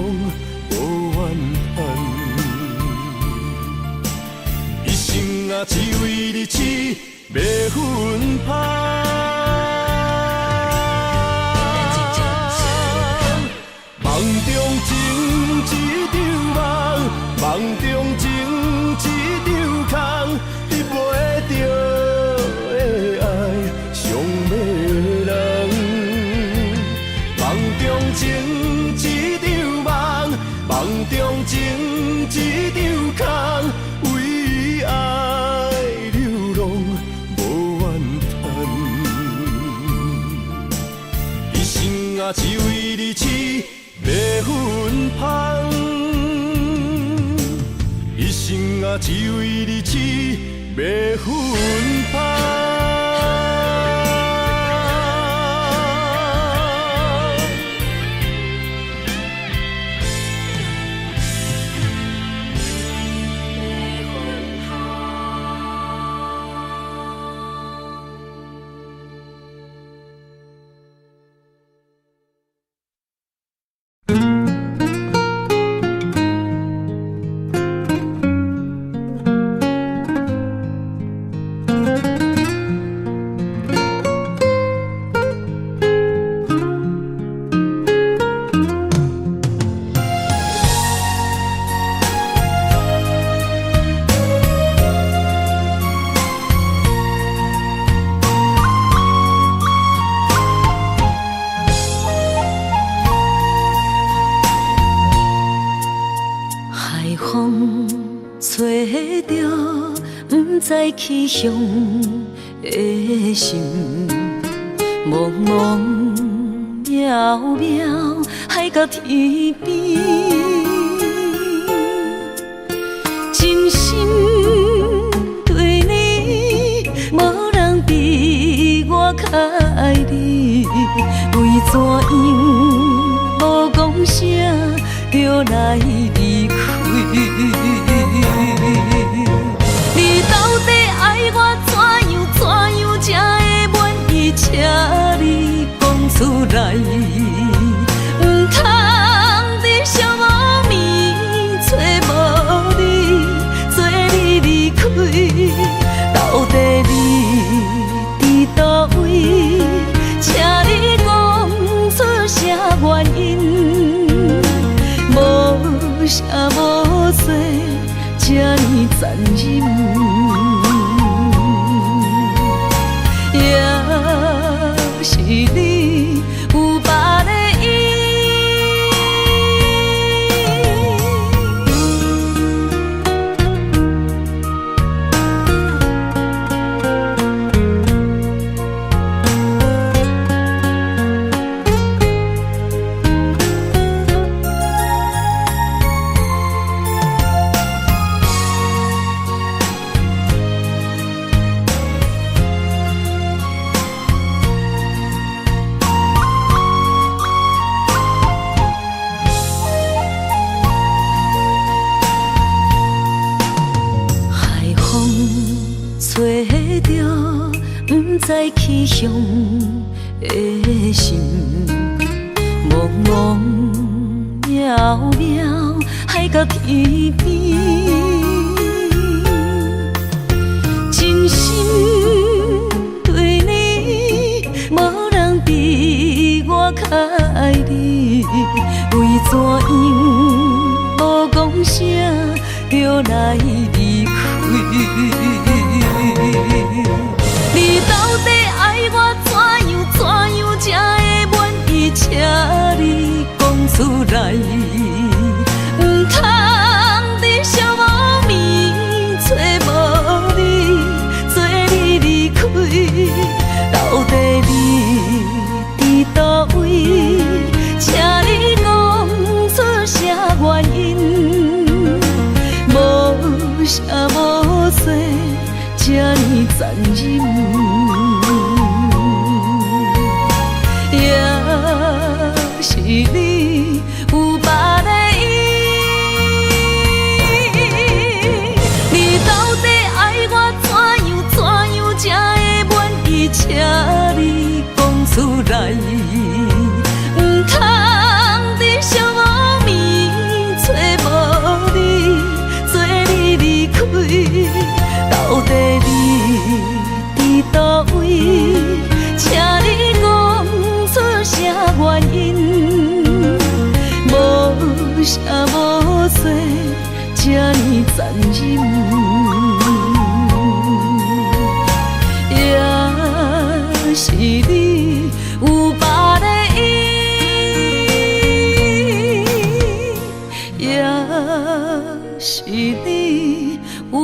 无怨叹，一生啊只为你痴。袂分芳，梦中情一场梦，梦中情一场空，你袂着的爱上迷人。梦中情一场梦，梦中情一场空，为爱流浪。啊，只为你痴，袂分芳。一生啊，只为你痴，袂分芳。知去向的心，茫茫渺渺，海到天边，真心对你，无人比我较爱你。为怎样无讲声就来离开？你到底爱我怎样才会满意？请你讲出来，唔通伫寂寞暝找无你，做你离开。到底你伫倒位？请你讲出啥原因？无啥无做。这呢残忍，也是你有别的意。知去向的心，茫茫渺渺，海到天边，真心对你，无人比我较爱你。为怎样无讲声就来离开？你到底爱我怎样才会满意？请你讲出来，唔通伫寂寞暝找无你，做你离开。到底残忍，也是你有别的意。你到底爱我怎样才会满意？请你讲出来，唔通伫寂无眠找无你，做你离开。到底你伫倒位？请你讲出啥原因？无啥无做，这呢残忍。也是你有别的意，也是你有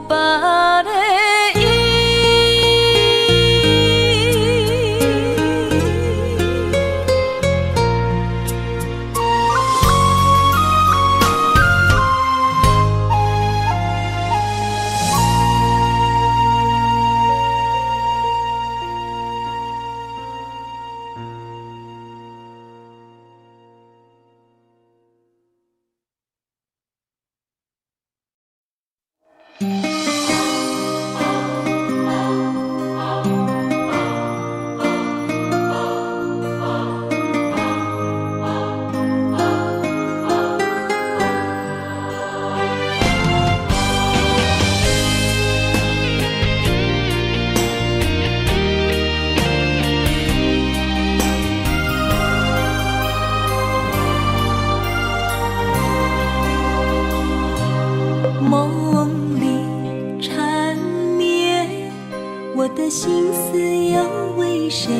别的意。梦里缠绵，我的心思又为谁？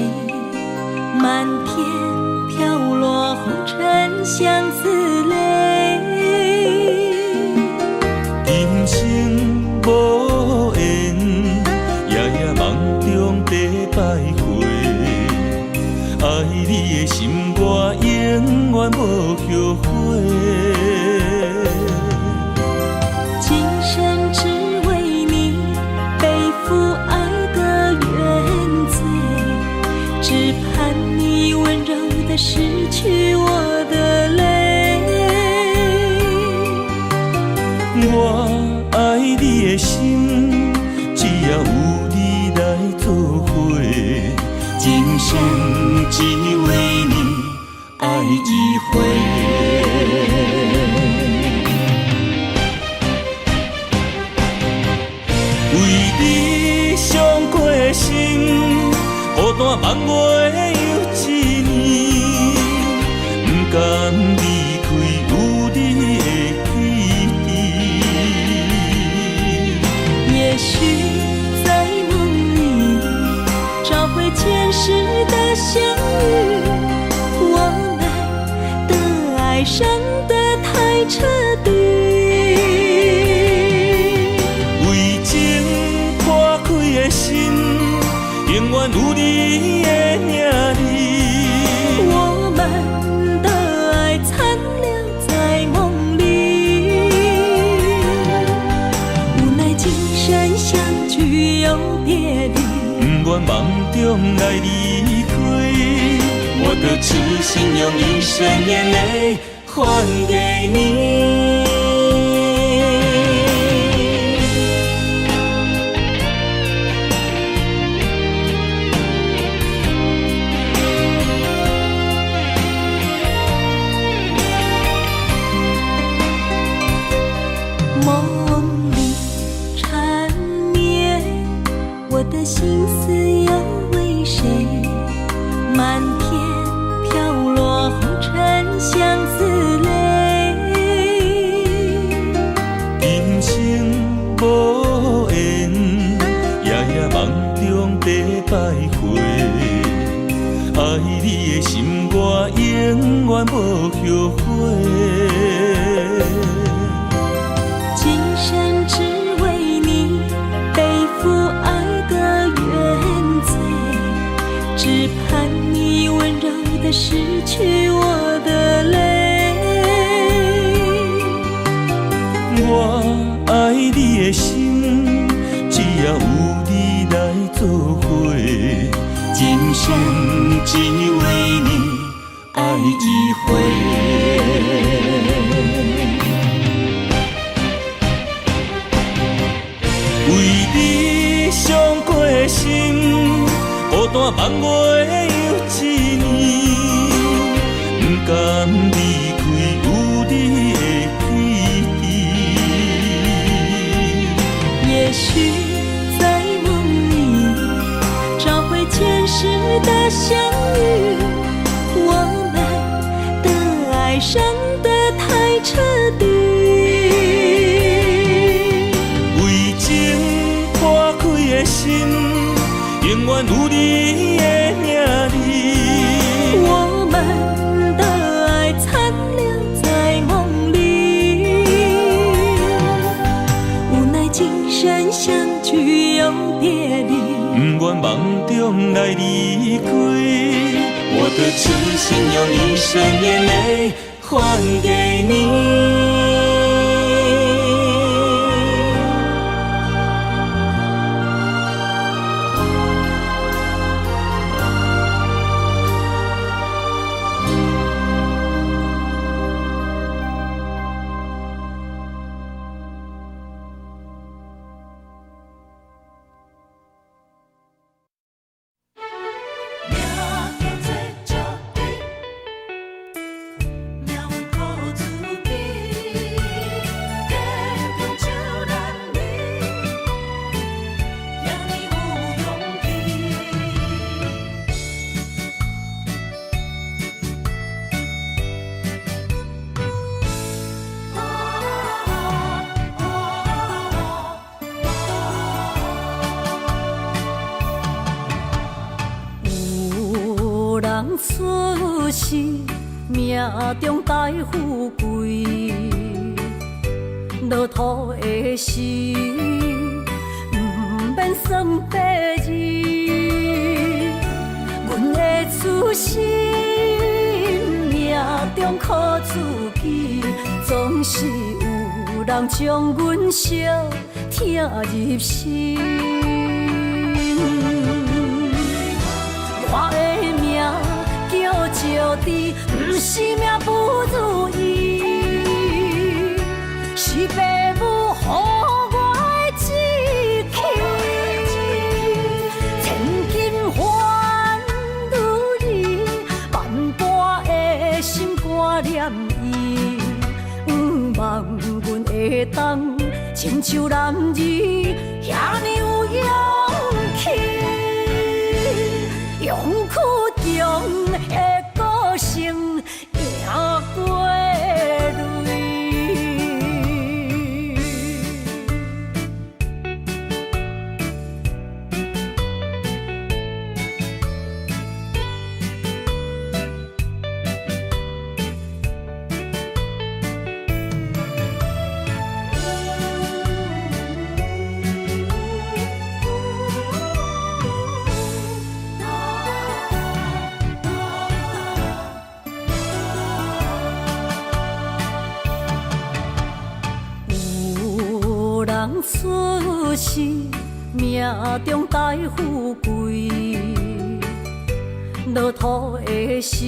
漫天飘落红尘相思泪。人生无缘，夜夜梦中在徘徊。爱你的心，我永远无后悔。今生只为你背负爱的原罪，只盼你温柔地拭去我的泪。我爱你的心，只要有你来作伙，今生只为你爱一回。为你伤过心，孤单放袂又一年，不甘离开有你的记忆。也许在梦里找回前世的相遇，我们的爱伤得太彻底。的心永远有你的名字，我们的爱残留在梦里。无奈今生相聚又别离，不愿梦中来离开。我的痴心用一生眼泪还给你。梦里缠绵，我的心思又为谁？漫天飘落红尘相思泪。人生无缘，夜夜梦中在徘徊。爱你的心，我永远无后悔。今生只为你背负爱的原罪，只盼你温柔地拭去我的泪。我爱你的心，只要有你来生只为你爱一回。为你伤过心，孤单望月又一年，不甘离开有你的天地。也许在梦里找回前世的相遇，我们的爱伤得太彻底。为情破开的心，永远有你的名字。我们的爱残留在梦里，无奈今生相聚又别离。不愿梦中来离开，我的痴心用一生眼泪还给你。出世命中带富贵，落土的时，不免算白字。阮的出身命中靠自己，总是有人将阮惜听入心。我的命叫石地，不是命不如意，是父母予我的志气。千金换如意，万般的心挂念伊，望阮会当亲像男儿遐尼有勇气。勇屈强的个性赢过泪。出世命中带富贵，落土的时，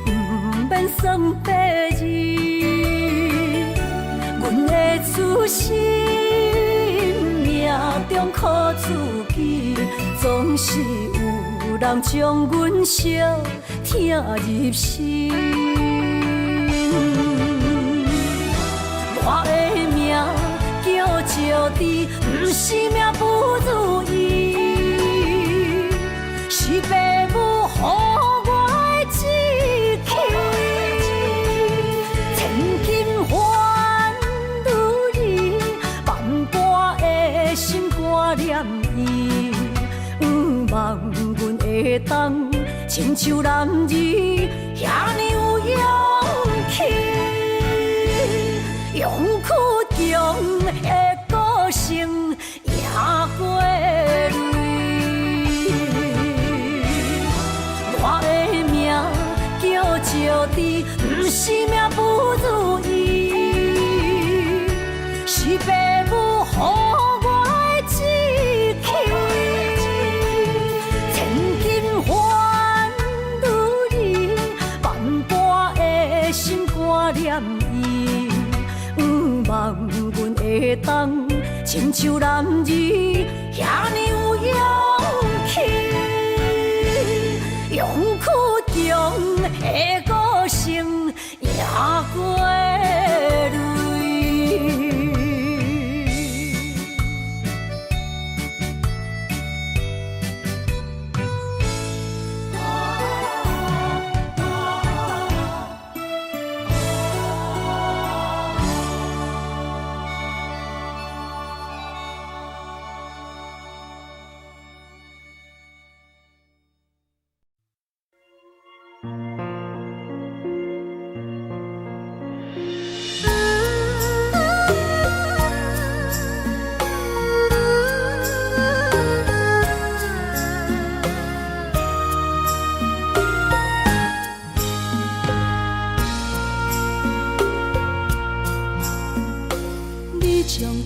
不免算白字。阮的出身命中靠自己，总是有人将阮惜听入心。我的命叫石地，不是命不如意，是父母予我的志气。千金换如意，万般的心挂念伊，望阮会当亲像男儿遐尼有勇气。勇屈强的个性赢过泪。我的命叫石地，不是命不如意，是父母予我的志气。千像男儿遐尼有勇气，勇屈中的歌声也过泪。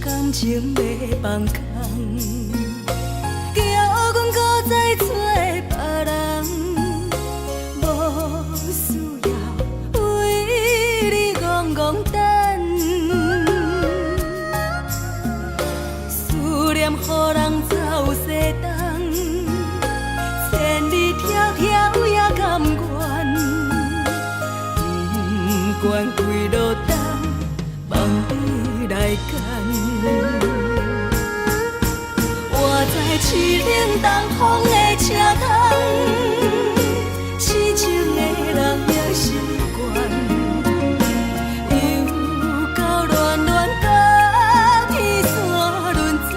感情要放空，叫阮搁再找别人，无需要为你戆戆等。思念予人走西东，千里迢迢也甘愿，不管几落冬，望你来干。我在市冷东风的车窗，痴情的人也习惯，又到恋恋到天山沦陷。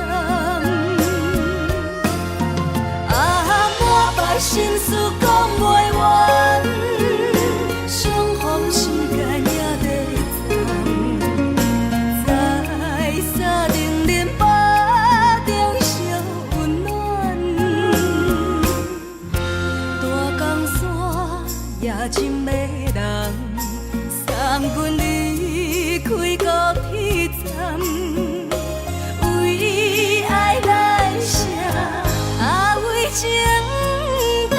啊，满腹心事讲袂完，相逢时间也在站。真迷人，送阮离开高铁站，为爱来写，为情等。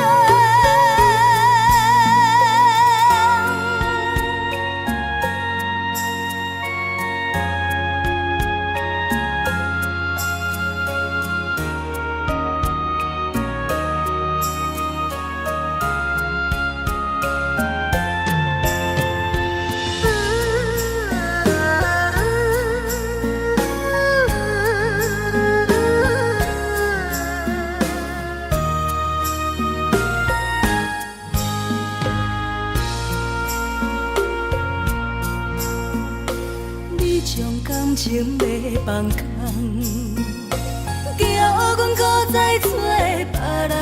感情要放空，叫阮搁再找别人，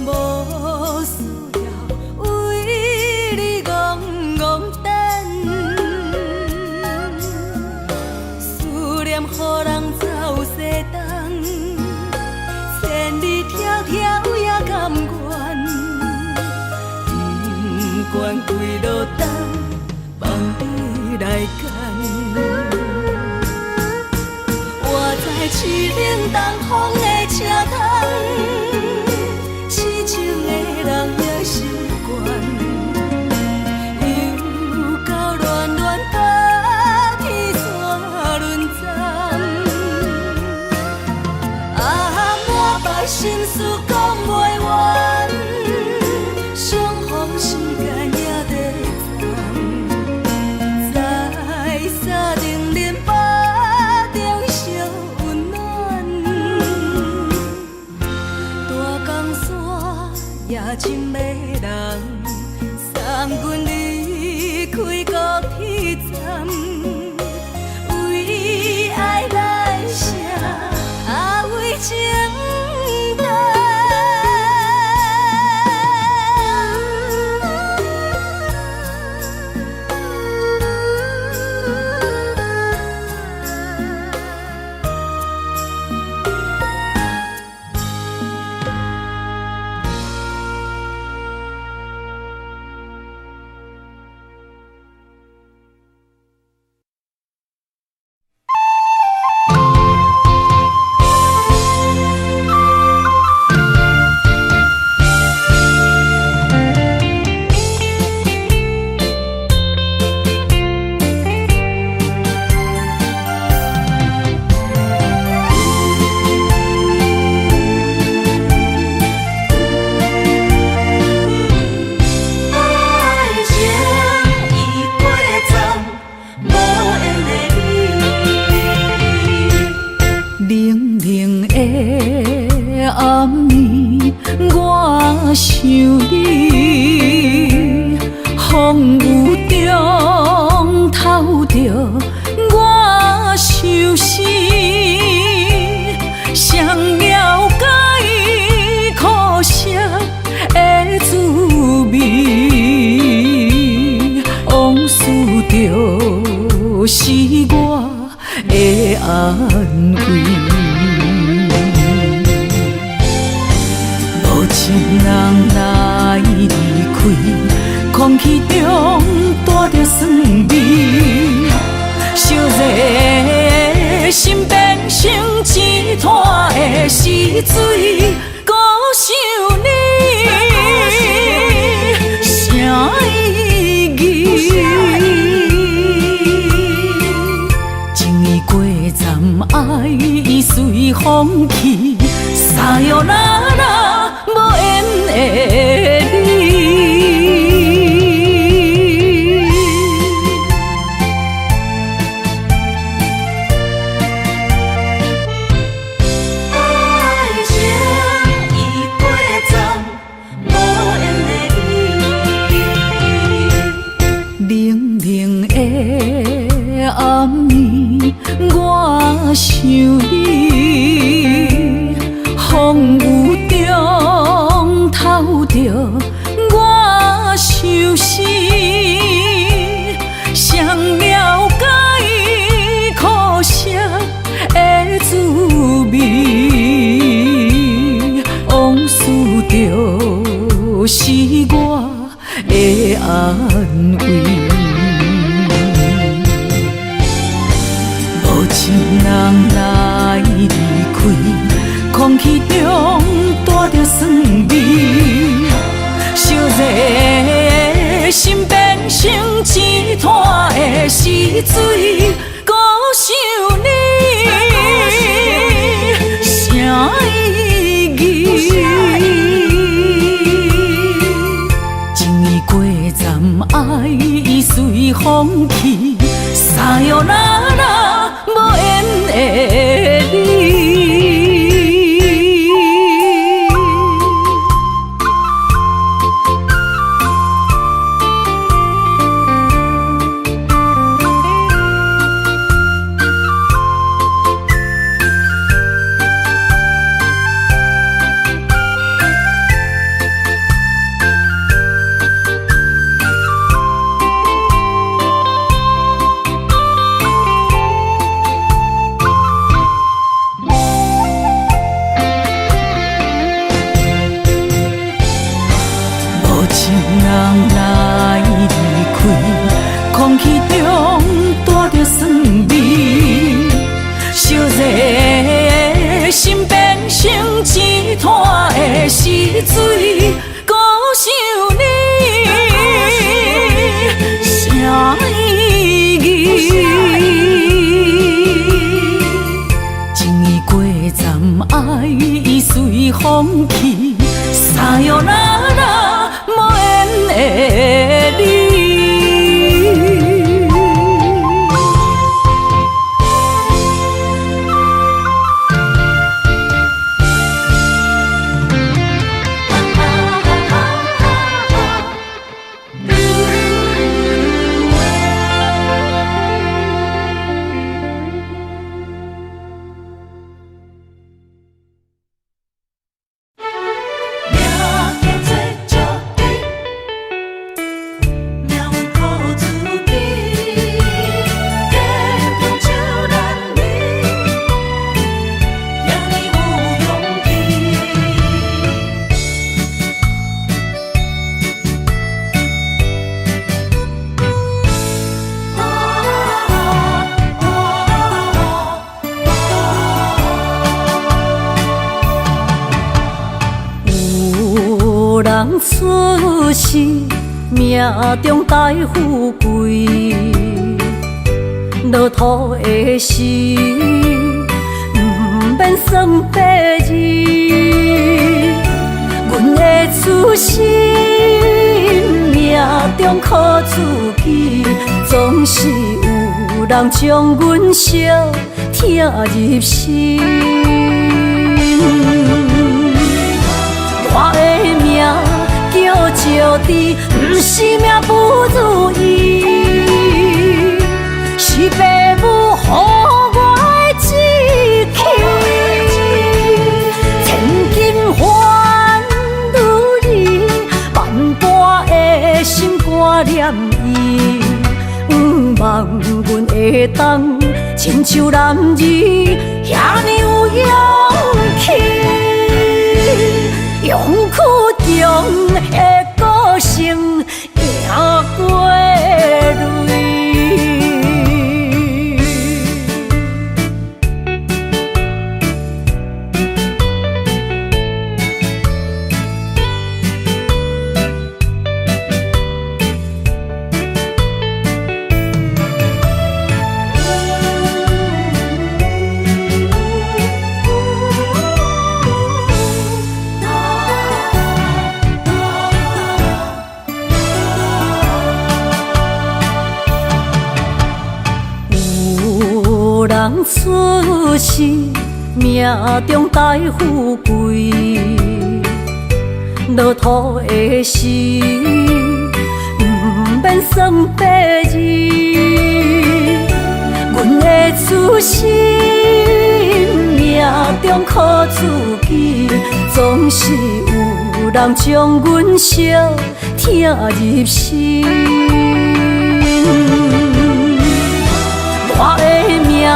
无需要为你戆戆等。思念予人走西东，千里迢迢也甘愿，不管几落冬，望你来干。我在市冷东风的车窗，痴情的人也习惯，又到恋恋到天山沦陷。啊，满腹心事讲袂完，相逢时间也在站。沙冷冷巴中烧温暖，大江山也真迷人，送阮离开高铁站，为爱来写，为情等。冷冷的暗暝，我想你，风雨中透着我伤心，谁了解苦涩的滋味？往事就是我的安慰。无情人来离开，空气中带着酸味，烧热心变成一滩的死水，孤想你，啥意义？情意过站，爱已随风去，撒哟那拉无缘的你。冷冷的暗暝，我想你，风雨中透着我伤心，谁了解苦涩的滋味？往事就是我的安慰。无情人来离开，空气中带着酸味，烧热心变成一滩的死水，孤想你，啥意义？情意过站，爱已随风去，撒哟那拉无缘的你。人来离开，空气中带着酸味，烧热心变成一滩的死水，孤想你，啥意义？情意过站，爱已随风去，撒哟那拉无缘的你。人出世，命中带富贵，落土的时，不免算白字。阮的出身，命中靠自己，总是有人将阮惜，疼入心。我的名叫石枝，不是命不如意，是父母予我的志气。千金换如意，万般的心挂念伊。望阮会当亲像男儿遐尼有勇气，勇气中的个性赢过泪。人出世，命中带富贵，落土的时，不免算白字。阮的出身，命中靠自己，总是有人将阮惜疼入心。我的名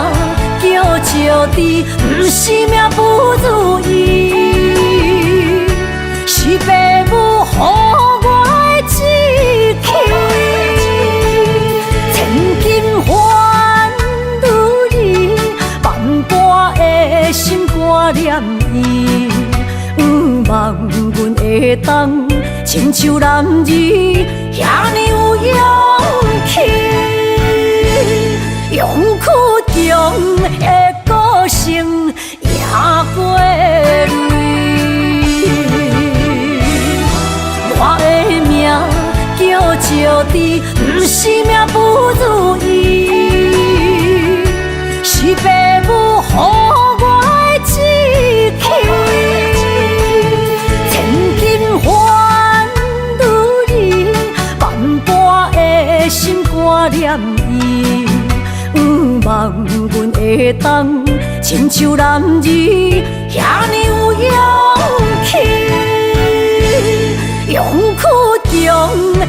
叫石枝，不是命不如意，是父母予我的志气。千金换如意，万般的心挂念伊。望阮会当亲像男儿遐尼有勇气。勇气中的个性赢过泪。我的名叫石枝，不是命不如意，是父母予我的志气。千金换如意，万般的心挂念伊。望阮会当亲像男儿遐尼有勇气，勇气中的